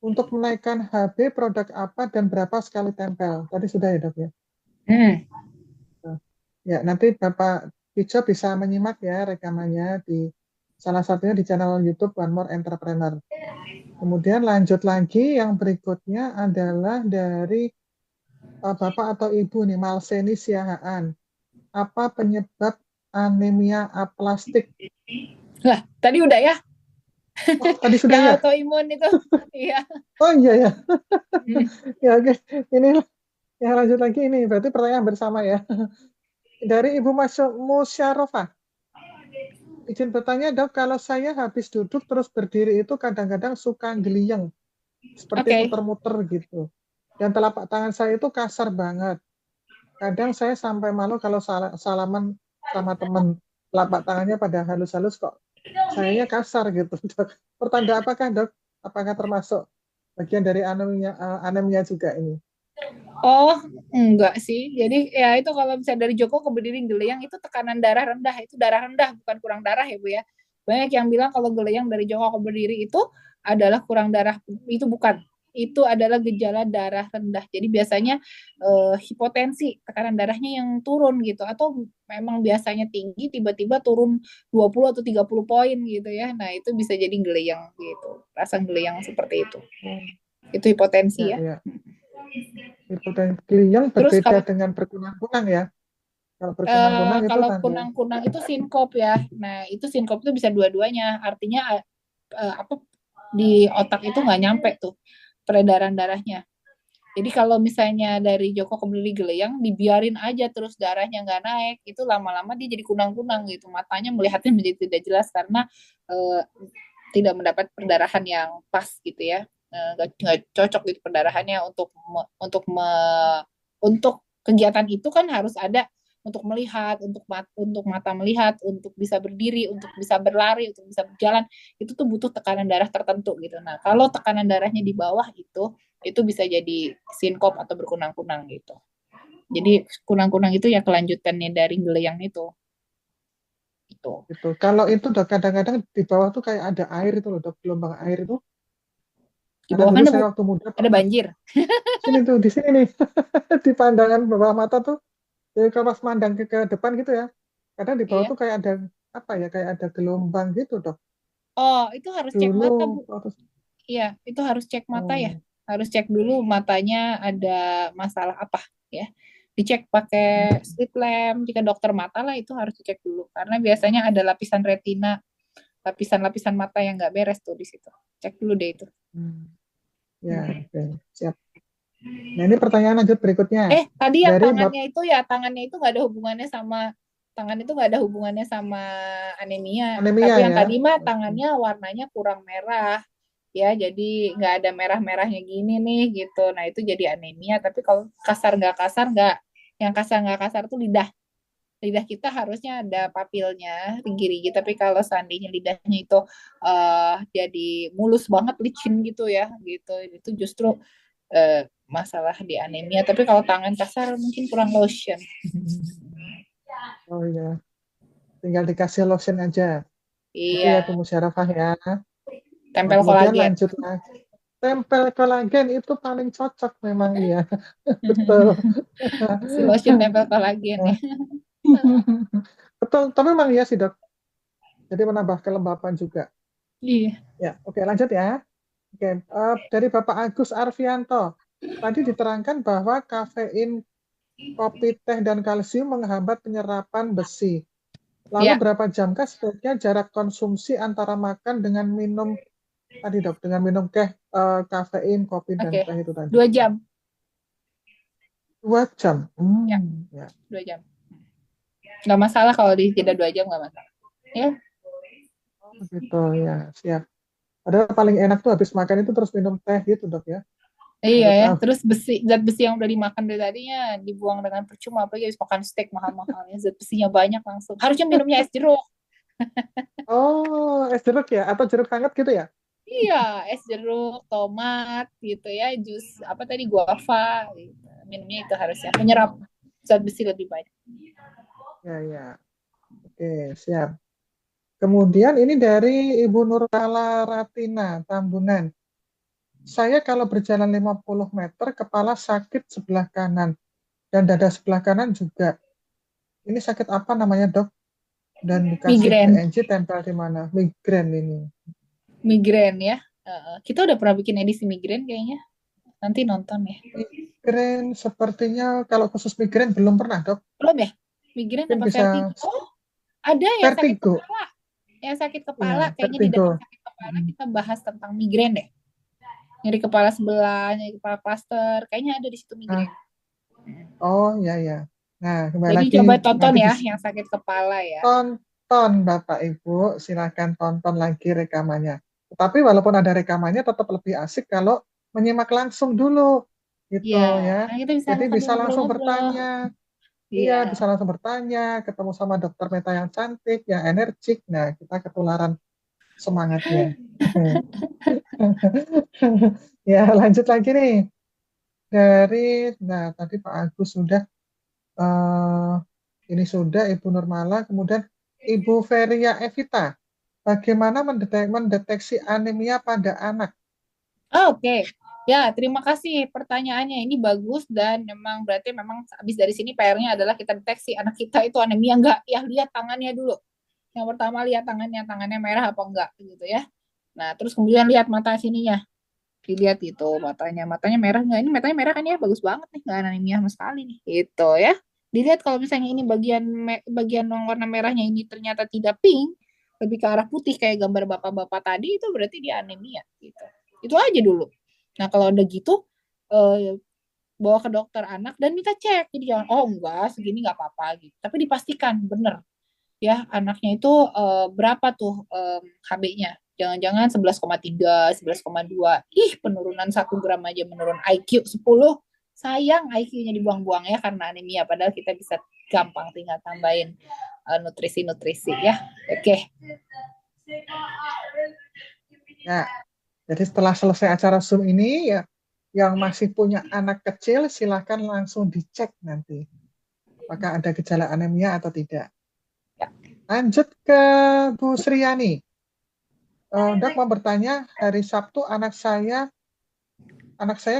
Untuk menaikkan HB produk apa dan berapa sekali tempel? Tadi sudah ya dok ya? Hmm. Ya, nanti Bapak Ijo bisa menyimak ya rekamannya di salah satunya di channel YouTube One More Entrepreneur. Kemudian lanjut lagi yang berikutnya adalah dari Bapak atau Ibu nih, Malseni Siahaan. Apa penyebab anemia aplastik? Lah, tadi udah ya, Oh, tadi sudah yang ya? autoimun itu. Iya. Oh iya ya. Hmm. Ya oke. Ini yang lanjut lagi ini berarti pertanyaan bersama ya. Dari Ibu Musyarofa. Izin bertanya dok, kalau saya habis duduk terus berdiri itu kadang-kadang suka geliyeng. seperti Oke. muter-muter gitu. Dan telapak tangan saya itu kasar banget. Kadang saya sampai malu kalau salaman sama temen, telapak tangannya pada halus-halus kok sayanya kasar gitu, Dok. Pertanda apakah, Dok? Apakah termasuk bagian dari anemia, anemia juga ini? Oh, enggak sih. Jadi ya itu kalau misalnya dari Joko ke Berdiri Geleyang itu tekanan darah rendah. Itu darah rendah, bukan kurang darah ya Bu ya. Banyak yang bilang kalau Geleyang dari Joko ke Berdiri itu adalah kurang darah. Itu bukan. Itu adalah gejala darah rendah. Jadi biasanya hipotensi, tekanan darahnya yang turun gitu. Atau memang biasanya tinggi, tiba-tiba turun 20 atau 30 poin gitu ya. Nah itu bisa jadi Geleyang gitu. Rasa Geleyang seperti itu. Oh, Itu hipotensi ya, ya. ya. Hipotensi yang Terus berbeda kalau dengan berkunang-kunang ya. Kalau berkunang-kunang itu kalau tanda. kunang-kunang itu sinkop ya. Nah, itu sinkop itu bisa dua-duanya. Artinya apa di otak itu nggak nyampe tuh peredaran darahnya. Jadi kalau misalnya dari Joko ke Beli Geleyang dibiarin aja terus darahnya nggak naik, itu lama-lama dia jadi kunang-kunang gitu. Matanya melihatnya menjadi tidak jelas karena eh, tidak mendapat perdarahan yang pas gitu ya. Nggak cocok gitu perdarahannya untuk kegiatan itu kan harus ada untuk melihat, untuk mata melihat, untuk bisa berdiri, untuk bisa berlari, untuk bisa berjalan, itu tuh butuh tekanan darah tertentu gitu. Nah, kalau tekanan darahnya di bawah itu bisa jadi sinkop atau berkunang-kunang gitu. Jadi kunang-kunang itu ya kelanjutannya dari geleyang itu. Itu. Gitu. Kalau itu, Dok, kadang-kadang di bawah tuh kayak ada air itu loh, Dok, gelombang air itu. Di Karena bawah dulu kan saya waktu muda ada pernah banjir. sini tuh, di sini nih, di pandangan bawah mata tuh, jadi kalau pas mandang ke depan gitu ya, kadang di bawah Iya. tuh kayak ada apa ya, kayak ada gelombang gitu, Dok. Oh, itu harus cek Dulu mata, Bu. waktu Iya, itu harus cek mata ya. oh, Harus cek dulu matanya ada masalah apa ya. Dicek pakai slit lamp. Jika dokter mata lah itu harus dicek dulu. Karena biasanya ada lapisan retina, lapisan-lapisan mata yang nggak beres tuh di situ. Cek dulu deh itu. hmm, ya, oke, siap. Nah, ini pertanyaan lanjut berikutnya Tadi yang dari Bab tangannya itu nggak ada hubungannya sama tangan itu nggak ada hubungannya sama anemia. Tapi anemia yang ya. tadi mah Oke. tangannya warnanya kurang merah ya, jadi nggak ada merah-merahnya gini nih gitu. Nah itu jadi anemia. Tapi kalau kasar nggak, yang kasar nggak kasar tuh lidah. Lidah kita harusnya ada papilnya, rigi-rigi. Tapi kalau seandainya lidahnya itu jadi mulus banget, licin gitu ya, gitu. Itu justru masalah di anemia. Tapi kalau tangan kasar mungkin kurang lotion. Oh ya, tinggal dikasih lotion aja. Itu ya Iya, Bu Musyarafah ya. Nah, tempel kemudian kolagen. lanjut lagi. Tempel kolagen itu paling cocok memang iya. Betul. Si lotion tempel kolagen ya. Betul, tapi memang iya sih, Dok. Jadi menambah kelembapan juga. Iya. Ya, oke lanjut ya. Oke, dari Bapak Agus Arfianto. Tadi diterangkan bahwa kafein, kopi, teh, dan kalsium menghambat penyerapan besi. Lalu Ya, berapa jamkah sebaiknya jarak konsumsi antara makan dengan minum tadi, Dok, dengan minum kafein, kopi, dan oke. teh itu tadi? 2 jam. 2 jam. Ya, Ya. 2 jam. Nggak masalah kalau di jeda 2 jam nggak masalah. Ya, Oh, gitu ya, siap. Padahal paling enak tuh habis makan itu terus minum teh gitu, Dok ya. iya Baru ya. tahu. Terus zat besi yang udah dimakan dari tadinya dibuang dengan percuma. Apalagi habis makan steak mahal-mahalnya. Zat besinya banyak langsung. Harusnya minumnya es jeruk. Oh, es jeruk ya? Atau jeruk hangat gitu ya? Iya, es jeruk, tomat gitu ya, jus apa tadi guava gitu. Minumnya itu harusnya menyerap Oh, zat besi lebih banyak. ya, ya. Oke, siap. Kemudian ini dari Ibu Nurkala Ratina, Tambunan. Saya kalau berjalan 50 meter, kepala sakit sebelah kanan. Dan dada sebelah kanan juga. Ini sakit apa namanya, Dok? Dan dikasih Migrain, ENG tempel di mana? Migrain ini. migrain ya. Kita udah pernah bikin edisi migrain kayaknya. Nanti nonton ya. Migrain sepertinya kalau khusus migrain belum pernah, Dok. Belum ya? Migrain Mungkin apa bisa vertigo? Oh, ada yang sakit vertigo. kepala. Yang sakit kepala, Ya, kayaknya di dalam vertigo. sakit kepala kita bahas tentang migrain deh. Nyeri kepala sebelah, nyeri kepala cluster, kayaknya ada di situ migrain. Ah, oh, ya, ya. Nah, kembali Jadi lagi coba tonton nanti ya yang sakit kepala ya. ditonton, Bapak Ibu. Silakan tonton lagi rekamannya. Tapi walaupun ada rekamannya, tetap lebih asik kalau menyimak langsung dulu Ya, gitu ya. karena kita bisa Jadi bisa sambil langsung ngobrol-ngobrol. bertanya, Iya. iya bisa langsung bertanya, ketemu sama dokter Meta yang cantik, yang energik. Nah, kita ketularan semangatnya. Ya, lanjut lagi nih. Nah tadi Pak Agus sudah, eh, ini sudah Ibu Nurmala, kemudian Ibu Feria Evita. Bagaimana mendeteksi anemia pada anak? Oke. Ya, terima kasih pertanyaannya. Ini bagus dan memang berarti memang habis dari sini PR-nya adalah kita deteksi anak kita itu anemia enggak. Ya, lihat tangannya dulu. Yang pertama lihat tangannya merah apa enggak gitu ya. Nah, terus kemudian lihat mata sininya. Dilihat itu matanya merah enggak? Ini matanya merah kan ya, bagus banget nih, enggak anemia sama sekali nih. Gitu ya. Dilihat kalau misalnya ini bagian yang warna merahnya ini ternyata tidak pink, lebih ke arah putih kayak gambar bapak-bapak tadi itu berarti dia anemia gitu. Itu aja dulu. Nah, kalau udah gitu eh, bawa ke dokter anak dan minta cek. Jadi jangan oh enggak segini enggak apa-apa gitu. Tapi dipastikan bener ya anaknya itu berapa tuh HB-nya. Jangan-jangan 11,3, 11,2. Ih, penurunan 1 gram aja menurun IQ 10. Sayang IQ-nya dibuang-buang ya karena anemia. Padahal kita bisa gampang tinggal tambahin nutrisi-nutrisi ya. Oke. Ya, jadi setelah selesai acara Zoom ini, ya, yang masih punya anak kecil, silahkan langsung dicek nanti. Apakah ada gejala anemia atau tidak. Ya. Lanjut ke Bu Sriani. Dok mau bertanya, hari Sabtu anak saya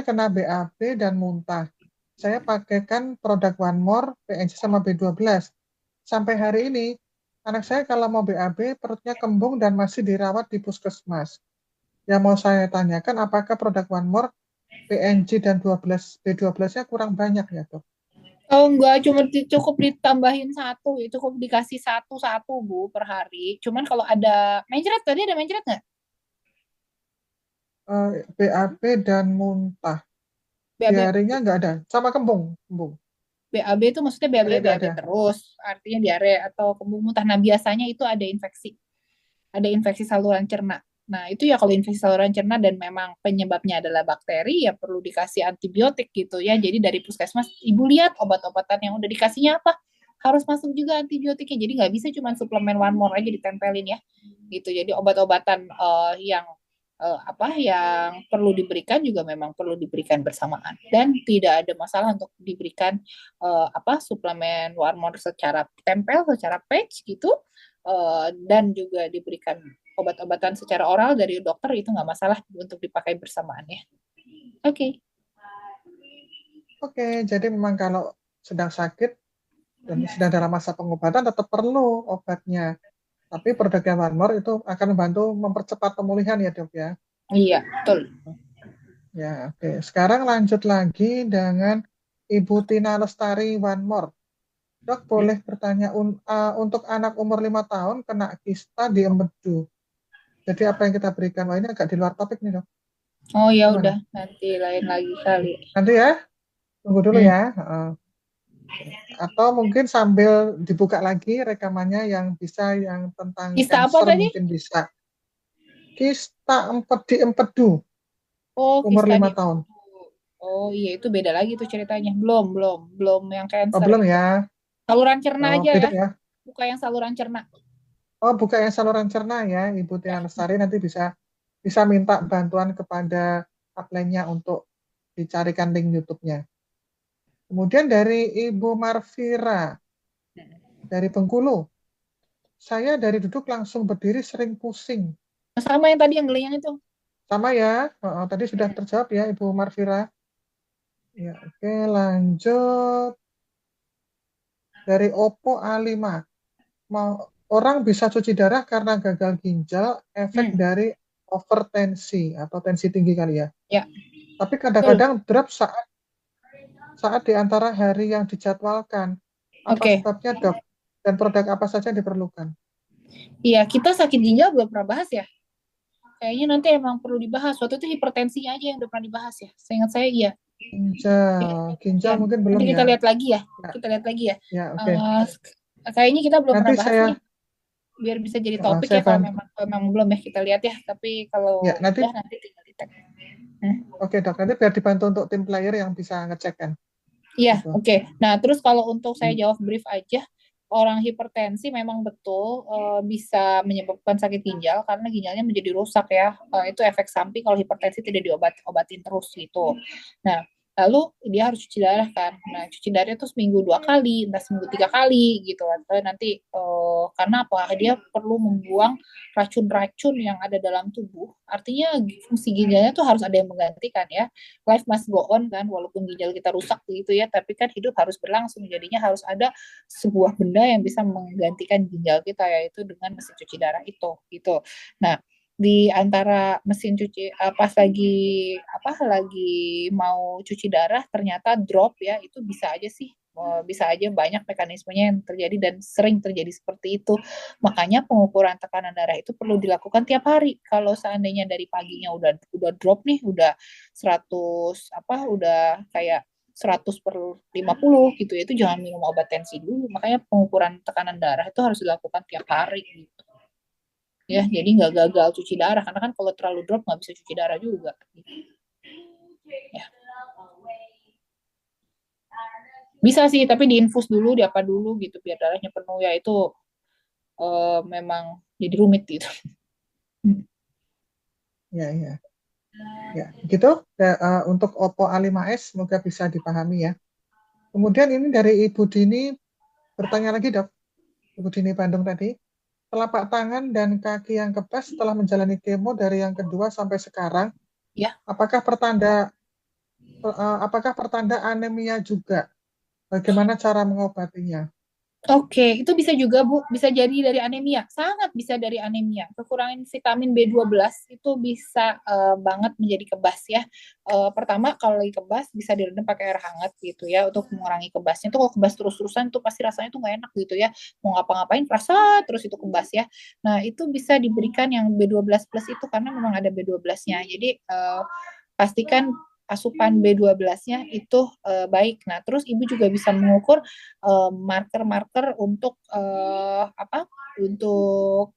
kena BAB dan muntah. Saya pakaikan produk One More, PNC sama B12. Sampai hari ini, anak saya kalau mau BAB, perutnya kembung dan masih dirawat di puskesmas. Yang mau saya tanyakan, apakah produk One More, PNG dan B12-nya kurang banyak ya, dok? Oh enggak, cuma cukup ditambahin satu, cukup dikasih satu-satu Bu per hari. Cuman kalau ada mencret, tadi ada mencret nggak? BAB dan muntah. BAB Diarenya nggak ada, sama kembung. Kembung. BAB itu maksudnya BAB Diare nggak BAB ada. terus, artinya diare atau kembung muntah. Nah, biasanya itu ada infeksi saluran cerna. Nah, itu ya kalau infeksi saluran cerna dan memang penyebabnya adalah bakteri, ya perlu dikasih antibiotik gitu ya. Jadi dari puskesmas, ibu lihat obat-obatan yang udah dikasihnya apa, harus masuk juga antibiotiknya. Jadi nggak bisa cuma suplemen One More aja ditempelin ya. Gitu. Jadi obat-obatan yang perlu diberikan juga memang perlu diberikan bersamaan dan tidak ada masalah untuk diberikan suplemen Warmor secara tempel, secara patch gitu dan juga diberikan obat-obatan secara oral dari dokter itu nggak masalah untuk dipakai bersamaan ya. Oke. Oke, jadi memang kalau sedang sakit dan sedang dalam masa pengobatan tetap perlu obatnya. Tapi produknya One More itu akan membantu mempercepat pemulihan ya, dok ya. Iya, betul. Ya, oke. Sekarang lanjut lagi dengan Ibu Tina Lestari One More. Dok, boleh bertanya untuk anak umur 5 tahun kena kista di empedu. Jadi apa yang kita berikan? Wah, ini agak di luar topik nih, dok. Oh ya Gimana? udah, nanti lain lagi kali. Nanti ya, tunggu dulu Hmm. ya. Atau mungkin sambil dibuka lagi rekamannya yang bisa yang tentang Kista apa cancer tadi? mungkin bisa. Kista di empedu, Oh, umur kista 5 di. tahun. Oh iya, itu beda lagi tuh ceritanya. Belum yang Oh, cancer belum itu. ya. Saluran cerna Oh, aja beda ya, ya. bukan yang saluran cerna. Oh, buka yang saluran cerna ya, Ibu Ya. Tina Lestari nanti bisa bisa minta bantuan kepada upline-nya untuk dicarikan link YouTube-nya. Kemudian dari Ibu Marvira dari Bengkulu, saya dari duduk langsung berdiri sering pusing. Sama yang tadi yang gelengan itu. Sama ya, tadi sudah terjawab ya Ibu Marvira. Ya, oke, lanjut dari Oppo A5. Mau orang bisa cuci darah karena gagal ginjal, efek Hmm, dari overtensi atau tensi tinggi kali ya. ya, Tapi betul. kadang-kadang drop saat saat di antara hari yang dijadwalkan. Apa Oke. sebabnya, Dok? Dan produk apa saja yang diperlukan? Iya, kita sakit ginjal belum pernah bahas ya. Kayaknya nanti emang perlu dibahas. Waktu itu hipertensinya aja yang udah pernah dibahas ya. Seingat saya iya. Ginjal Ya, mungkin nanti belum kita ya. lihat lagi ya. Ya, Kita lihat lagi ya. ya oke. Eh, kayaknya kita belum Nanti pernah bahas saya nih. Biar bisa jadi topik saya ya bantu. kalau memang belum ya kita lihat ya. Tapi Ya, kalau nanti udah nanti tinggal di tag. Oke dok, nanti biar dibantu untuk tim player yang bisa ngecek kan. Iya, Gitu. oke. Nah, terus kalau untuk saya jawab brief aja, orang hipertensi memang betul bisa menyebabkan sakit ginjal karena ginjalnya menjadi rusak ya. Itu efek samping kalau hipertensi tidak diobatin terus gitu. Nah, lalu dia harus cuci darah kan. Nah, cuci darah itu seminggu 2 kali, entah seminggu 3 kali gitu. Atau nanti karena apa? Dia perlu membuang racun-racun yang ada dalam tubuh. Artinya fungsi ginjalnya tuh harus ada yang menggantikan ya. Life must go on kan, walaupun ginjal kita rusak gitu ya, tapi kan hidup harus berlangsung, jadinya harus ada sebuah benda yang bisa menggantikan ginjal kita, yaitu dengan mesin cuci darah itu gitu. Nah, di antara mesin cuci pas lagi mau cuci darah ternyata drop ya, itu bisa aja sih, bisa aja banyak mekanismenya yang terjadi dan sering terjadi seperti itu. Makanya pengukuran tekanan darah itu perlu dilakukan tiap hari. Kalau seandainya dari paginya udah drop nih, udah 100 udah kayak 100/50 gitu ya, itu jangan minum obat tensi dulu. Makanya pengukuran tekanan darah itu harus dilakukan tiap hari gitu. Ya, jadi nggak gagal cuci darah karena kan kalau terlalu drop nggak bisa cuci darah juga. Gitu. Ya. Bisa sih, tapi diinfus dulu, diapa dulu gitu biar darahnya penuh ya, itu memang jadi rumit gitu. Ya, ya. Ya, gitu. Untuk Oppo A5s semoga bisa dipahami ya. Kemudian ini dari Ibu Dini bertanya lagi dok, Ibu Dini Bandung tadi, telapak tangan dan kaki yang kebas setelah menjalani kemo dari yang kedua sampai sekarang, Ya. apakah pertanda anemia juga? Bagaimana cara mengobatinya? Oke, itu bisa juga Bu, bisa jadi dari anemia, sangat bisa dari anemia. Kekurangan vitamin B12 itu bisa banget menjadi kebas ya. Pertama kalau lagi kebas bisa direndam pakai air hangat gitu ya untuk mengurangi kebasnya. Itu kalau kebas terus-terusan tuh pasti rasanya tuh nggak enak gitu ya. Mau ngapa-ngapain kerasa terus itu kebas ya. Nah, itu bisa diberikan yang B12 plus itu karena memang ada B12-nya. Jadi pastikan asupan B12-nya itu baik. Nah, terus ibu juga bisa mengukur marker-marker untuk apa? Untuk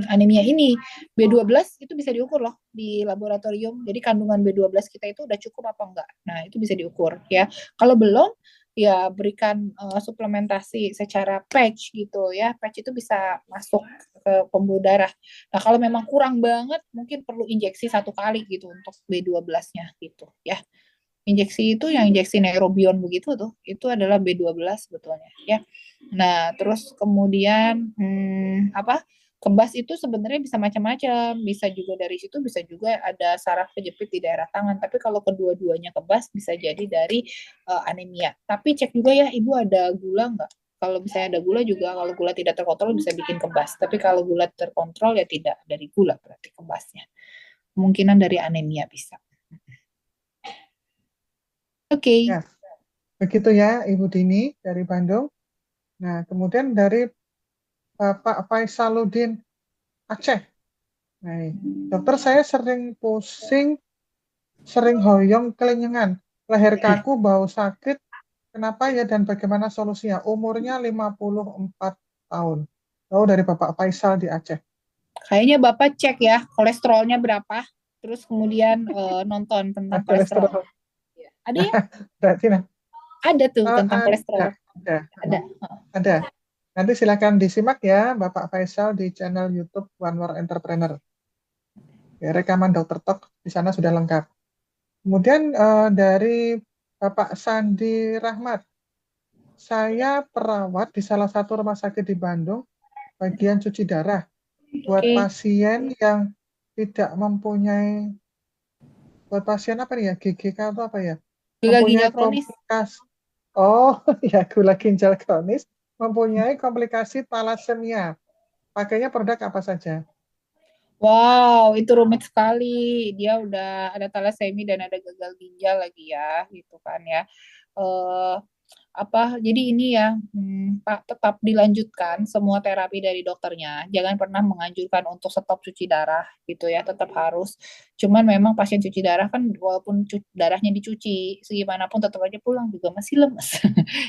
anemia ini. B12 itu bisa diukur loh di laboratorium. Jadi kandungan B12 kita itu udah cukup apa enggak. Nah, itu bisa diukur ya. Kalau belum ya berikan suplementasi secara patch gitu ya. Patch itu bisa masuk ke pembuluh darah. Nah, kalau memang kurang banget mungkin perlu injeksi 1 kali gitu untuk B12-nya gitu ya. Injeksi itu yang injeksi neurobion begitu tuh, itu adalah B12 sebetulnya ya. Nah, terus kemudian kebas itu sebenarnya bisa macam-macam, bisa juga dari situ, bisa juga ada saraf kejepit di daerah tangan. Tapi kalau kedua-duanya kebas bisa jadi dari anemia. Tapi cek juga ya, ibu ada gula nggak? Kalau misalnya ada gula juga, kalau gula tidak terkontrol bisa bikin kebas. Tapi kalau gula terkontrol ya tidak dari gula berarti kebasnya. Kemungkinan dari anemia bisa. Oke. Ya, begitu ya Ibu Dini dari Bandung. Nah, kemudian dari Bapak Faisaluddin Aceh. Nah, dokter saya sering pusing, sering hoyong kelinyengan, leher kaku, bau sakit. Kenapa ya dan bagaimana solusinya? Umurnya 54 tahun. Oh, dari Bapak Faisal di Aceh. Kayaknya Bapak cek ya kolesterolnya berapa, terus kemudian nonton tentang kolesterol. Kolesterol. Ada ya? Berarti nah, Ada tuh tentang ada, kolesterol. ada, Ada. ada. Nanti silakan disimak ya Bapak Faisal di channel YouTube One More Entrepreneur. Ya, rekaman Dokter Talk di sana sudah lengkap. Kemudian dari Bapak Sandi Rahmat, saya perawat di salah satu rumah sakit di Bandung, bagian cuci darah, buat Oke. pasien yang tidak mempunyai, buat pasien apa nih ya, GGK atau apa ya, Gagal mempunyai ginjal kronis. komplikasi, oh ya gula ginjal kronis, mempunyai komplikasi talasemia. Pakainya produk apa saja? Wow, itu rumit sekali. Dia udah ada talasemi dan ada gagal ginjal lagi ya, gitu kan ya. Eh jadi ini ya, Pak, tetap dilanjutkan semua terapi dari dokternya. Jangan pernah menganjurkan untuk stop cuci darah gitu ya, tetap harus. Cuman memang pasien cuci darah kan walaupun darahnya dicuci, segimanapun tetap aja pulang juga masih lemes.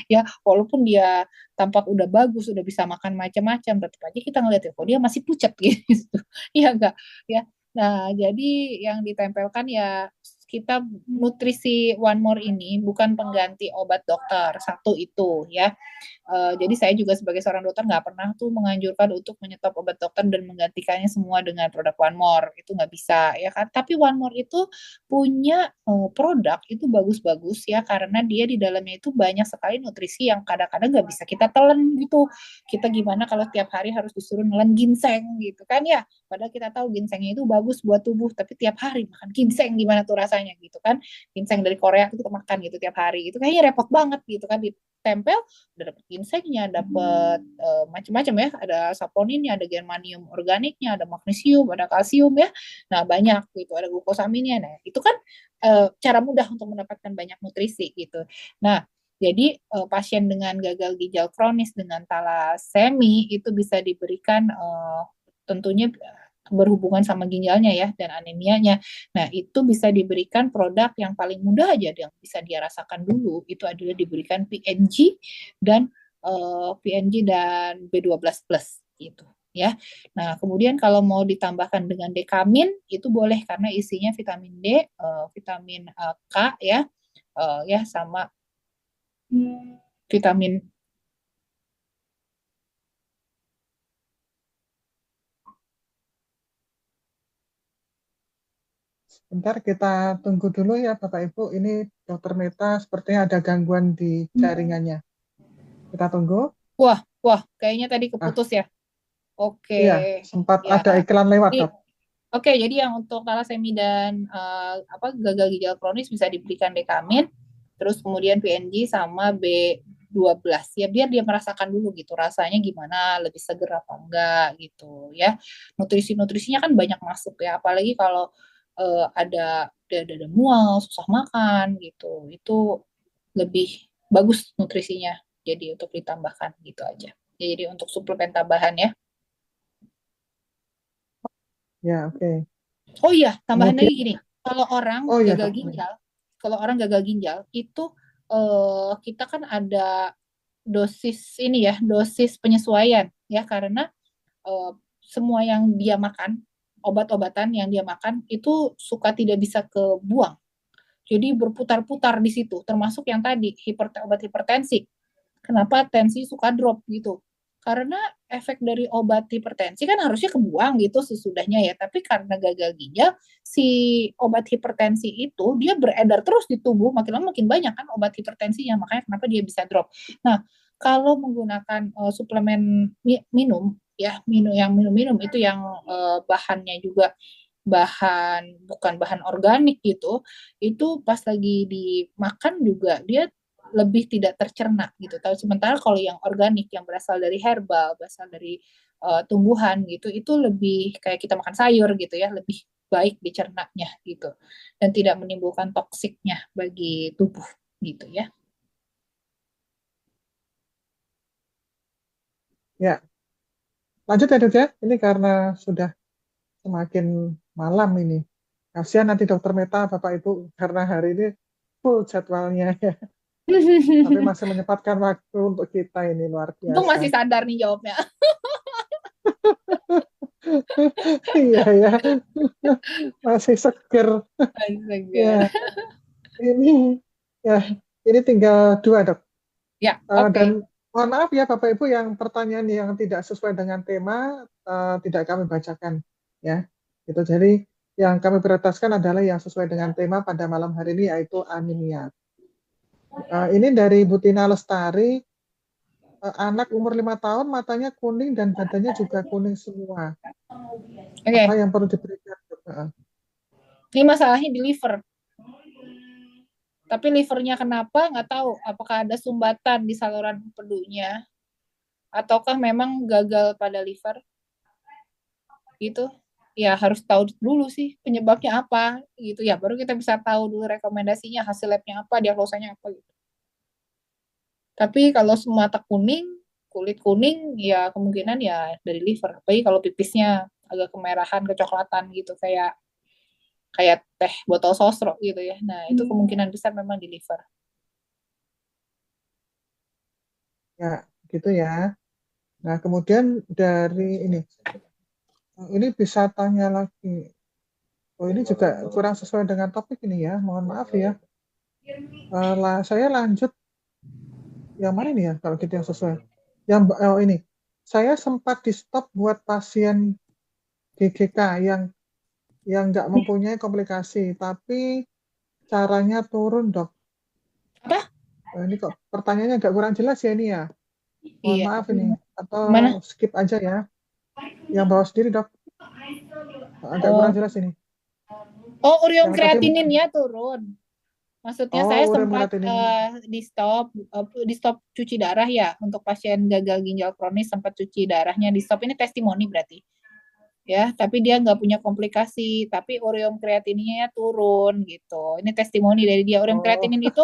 Ya, walaupun dia tampak udah bagus, udah bisa makan macam-macam, tetap aja kita ngeliat ya, kok dia masih pucat gitu. Iya enggak? Ya. Nah, jadi yang ditempelkan ya kita nutrisi One More ini bukan pengganti obat dokter. Satu itu ya. Jadi saya juga sebagai seorang dokter nggak pernah tuh menganjurkan untuk menyetop obat dokter dan menggantikannya semua dengan produk One More. Itu nggak bisa ya kan. Tapi One More itu punya produk itu bagus-bagus ya karena dia di dalamnya itu banyak sekali nutrisi yang kadang-kadang nggak bisa kita telan gitu. Kita gimana kalau tiap hari harus disuruh nelen ginseng gitu kan ya. Padahal kita tahu ginsengnya itu bagus buat tubuh, tapi tiap hari makan ginseng gimana tuh rasanya gitu kan. Ginseng dari Korea itu kita makan gitu tiap hari. Itu kayaknya repot banget gitu kan ditempel udah dapet ginsengnya, dapet macam-macam ya, ada saponinnya, ada germanium organiknya, ada magnesium, ada kalsium ya, nah banyak gitu, ada glukosaminnya, nah itu kan cara mudah untuk mendapatkan banyak nutrisi gitu. Nah jadi pasien dengan gagal ginjal kronis dengan talasemi itu bisa diberikan tentunya berhubungan sama ginjalnya ya dan anemianya. Nah, itu bisa diberikan produk yang paling mudah aja yang bisa dia rasakan dulu itu adalah diberikan PNG dan PNG dan B12 plus gitu ya. Nah, kemudian kalau mau ditambahkan dengan dekamin itu boleh karena isinya vitamin D, vitamin K ya sama vitamin. Bentar kita tunggu dulu ya Bapak Ibu. Ini Dokter Meta sepertinya ada gangguan di jaringannya. Kita tunggu. Wah, wah, kayaknya tadi Ah, keputus ya. Oke, iya, sempat ya. ada iklan lewat, Jadi, Dok. oke, jadi yang untuk talasemi dan apa gagal ginjal kronis bisa diberikan dekamin, terus kemudian PNG sama B12 ya biar dia merasakan dulu gitu rasanya gimana, lebih seger apa enggak gitu ya. Nutrisi-nutrisinya kan banyak masuk ya, apalagi kalau ada mual, susah makan gitu. Itu lebih bagus nutrisinya. Jadi untuk ditambahkan gitu aja. Ya, jadi untuk suplemen tambahan ya. Ya, oke. Oh iya, tambahan lagi Kemudian, gini. Kalau orang oh ya gagal Dok. ginjal, kalau orang gagal ginjal itu kita kan ada dosis ini ya, dosis penyesuaian ya karena eh, semua yang dia makan, obat-obatan yang dia makan itu suka tidak bisa kebuang. Jadi berputar-putar di situ, termasuk yang tadi obat hipertensi. Kenapa tensi suka drop gitu? Karena efek dari obat hipertensi kan harusnya kebuang gitu sesudahnya ya, tapi karena gagal ginjal si obat hipertensi itu dia beredar terus di tubuh, makin lama makin banyak kan obat hipertensinya, makanya kenapa dia bisa drop. Nah, kalau menggunakan suplemen minum ya, minum itu yang bahannya juga bukan bahan organik gitu, itu pas lagi dimakan juga dia lebih tidak tercerna gitu. Tapi sementara kalau yang organik yang berasal dari herbal, berasal dari tumbuhan gitu, itu lebih kayak kita makan sayur gitu ya, lebih baik dicernanya gitu dan tidak menimbulkan toksiknya bagi tubuh gitu ya. Ya, lanjut ya Dok ya. Ini karena sudah semakin malam ini. Kasihan nanti Dokter Meta, Bapak Ibu, karena hari ini full jadwalnya ya. Tapi masih menyempatkan waktu untuk kita ini luar Untung biasa. masih sadar nih jawabnya. Iya ya, masih seger. Astaga. Ya, ini ya ini tinggal dua Dok. Ya, Dan oke. mohon maaf ya Bapak Ibu yang pertanyaan yang tidak sesuai dengan tema tidak kami bacakan ya. Itu jadi yang kami prioritaskan adalah yang sesuai dengan tema pada malam hari ini yaitu anemia. Ini dari Butina Lestari, anak umur 5 tahun matanya kuning dan badannya juga kuning semua. Apa Oke. yang perlu diberikan? Dok? Ini masalahnya di liver. Tapi livernya kenapa nggak tahu. Apakah ada sumbatan di saluran empedunya ataukah memang gagal pada liver gitu. Ya harus tahu dulu sih penyebabnya apa gitu ya. Baru kita bisa tahu dulu rekomendasinya, hasil labnya apa, diagnosanya apa gitu. Tapi kalau mata kuning, kulit kuning ya kemungkinan ya dari liver. Apalagi kalau pipisnya agak kemerahan, kecoklatan gitu kayak kayak teh botol sosro gitu ya. Nah, itu kemungkinan besar memang di liver. Ya, gitu ya. Nah, kemudian dari ini bisa tanya lagi. Oh, ini juga kurang sesuai dengan topik ini ya. Mohon maaf ya. Saya lanjut yang mana nih ya kalau gitu yang sesuai. Ini. Saya sempat di stop buat pasien GGK yang nggak mempunyai komplikasi, tapi caranya turun, Dok. Apa? Ini kok pertanyaannya agak kurang jelas ya ini ya. Mohon Iya. maaf ini. Atau Mana? skip aja ya. Yang bawa sendiri, Dok. Agak kurang Oh, jelas ini. oh, ureum Yang tadi, kreatininnya turun. Maksudnya saya oh, urea sempat ini. di stop cuci darah ya untuk pasien gagal ginjal kronis, sempat cuci darahnya di stop. Ini testimoni berarti ya, tapi dia nggak punya komplikasi, tapi ureum kreatininnya turun gitu. Ini testimoni dari dia. Ureum Oh, kreatinin itu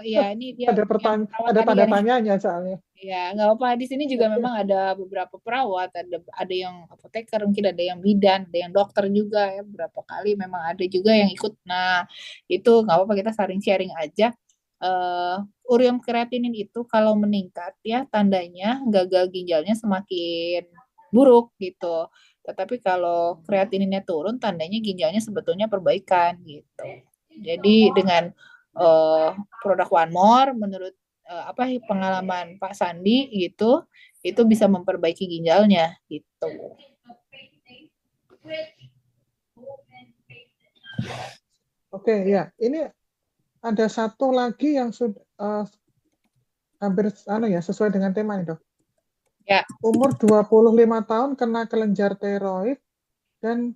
ya ini dia yang perawat ada tadi tanda ya nih. tanyanya soalnya. Ya, nggak apa-apa. Di sini juga memang ada beberapa perawat, ada yang apoteker, mungkin ada yang bidan, ada yang dokter juga ya. Beberapa kali memang ada juga yang ikut. Nah, itu nggak apa-apa, kita sharing-sharing aja. Ureum kreatinin itu kalau meningkat ya tandanya gagal ginjalnya semakin buruk gitu. Tetapi kalau kreatininnya turun, tandanya ginjalnya sebetulnya perbaikan gitu. Jadi dengan uh, produk One More, menurut apa pengalaman Pak Sandi gitu, itu bisa memperbaiki ginjalnya gitu. Oke, ya. Ini ada satu lagi yang sudah hampir ya sesuai dengan tema nih, Dok. Ya, Umur 25 tahun kena kelenjar tiroid dan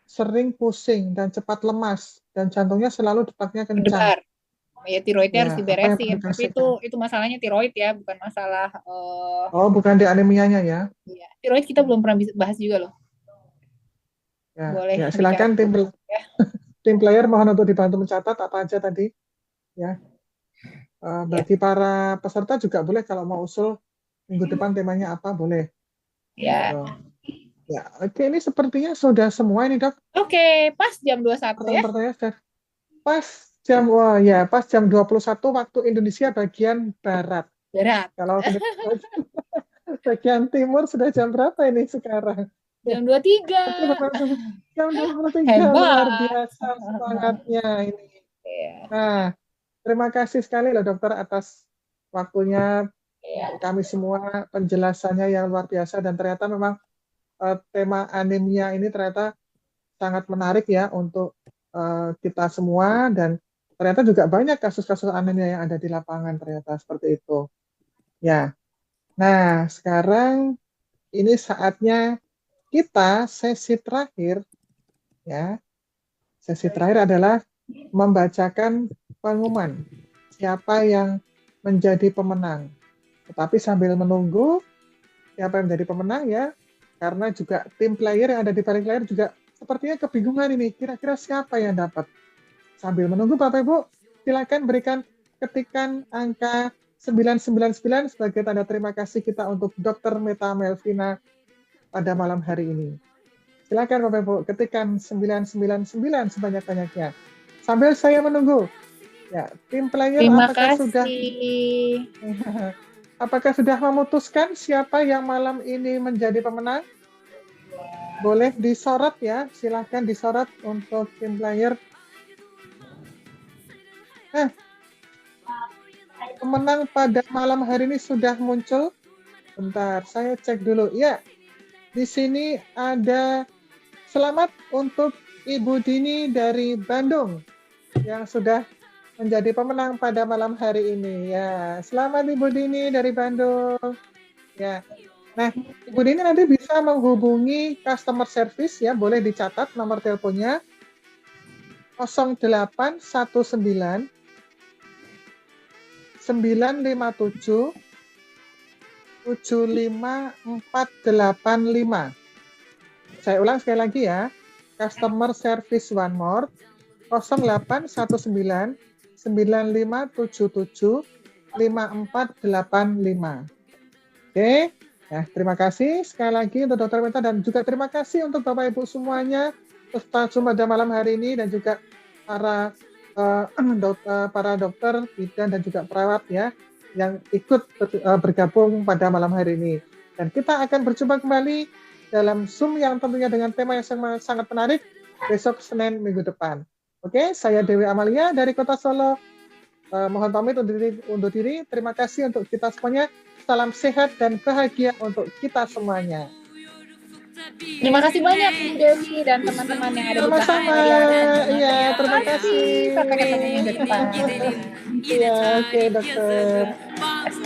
sering pusing dan cepat lemas dan jantungnya selalu detaknya kencang. berdebar. Ya tiroidnya Ya, harus apa yang perlu diberesin, tapi itu dikasihkan? itu masalahnya tiroid ya, bukan masalah Oh, bukan di anemianya ya. ya. Tiroid kita belum pernah bahas juga loh. Ya, Boleh ya dicari silakan ya. tim player mohon untuk dibantu mencatat apa aja tadi ya. Ya. Bagi para peserta juga boleh kalau mau usul minggu depan temanya apa boleh. Ya. Gitu. Ya, oke ini sepertinya sudah semua ini, Dok. Oke, pas jam 21 ya. Pertanyaan-pertanyaan sudah pas wah ya, pas jam 21 waktu Indonesia bagian barat. Berat. Kalau bagian timur sudah jam berapa ini sekarang? Ya, Jam 23. oke Bapak Ibu, jam 23 luar Hebat. biasa semangatnya ini. Ya. Nah, terima kasih sekali loh dokter atas waktunya untuk Ya. kami semua, penjelasannya yang luar biasa dan ternyata memang tema anemia ini ternyata sangat menarik ya untuk kita semua dan ternyata juga banyak kasus-kasus anemia yang ada di lapangan ternyata seperti itu. Ya. Nah, sekarang ini saatnya kita sesi terakhir ya. Sesi terakhir adalah membacakan pengumuman siapa yang menjadi pemenang. Tetapi sambil menunggu siapa yang menjadi pemenang ya, karena juga tim player yang ada di balik layar juga sepertinya kebingungan ini, kira-kira siapa yang dapat. Sambil menunggu Bapak Ibu, silakan berikan ketikan angka 999 sebagai tanda terima kasih kita untuk Dr. Meta Melvina pada malam hari ini. Silakan Bapak Ibu, ketikan 999 sebanyak-banyaknya. Sambil saya menunggu, ya, tim player Terima apakah kasih. sudah memutuskan siapa yang malam ini menjadi pemenang? Boleh disorot ya, silahkan disorot untuk tim player. Pemenang pada malam hari ini sudah muncul. Bentar, saya cek dulu. Ya, di sini ada selamat untuk Ibu Dini dari Bandung yang sudah menjadi pemenang pada malam hari ini. Ya, selamat Ibu Dini dari Bandung. Ya. Nah, Ibu Dini nanti bisa menghubungi customer service ya, boleh dicatat nomor teleponnya 0819 957 75485. Saya ulang sekali lagi ya. Customer service one more 0819 9577 5485. Oke. Nah, terima kasih sekali lagi untuk Dokter Meta dan juga terima kasih untuk Bapak Ibu semuanya peserta pada malam hari ini dan juga para para dokter, bidan dan juga perawat ya yang ikut bergabung pada malam hari ini. Dan kita akan berjumpa kembali dalam Zoom yang tentunya dengan tema yang sangat menarik besok Senin minggu depan. Oke, saya Dewi Amalia dari Kota Solo. Mohon pamit undur diri. Terima kasih untuk kita semuanya. Salam sehat dan bahagia untuk kita semuanya. Terima kasih banyak Bu Dewi dan teman-teman yang ada di belakang Sama-sama. layar. Iya, terima kasih. Sampai ketemu minggu depan. Iya, oke, dokter. Selamat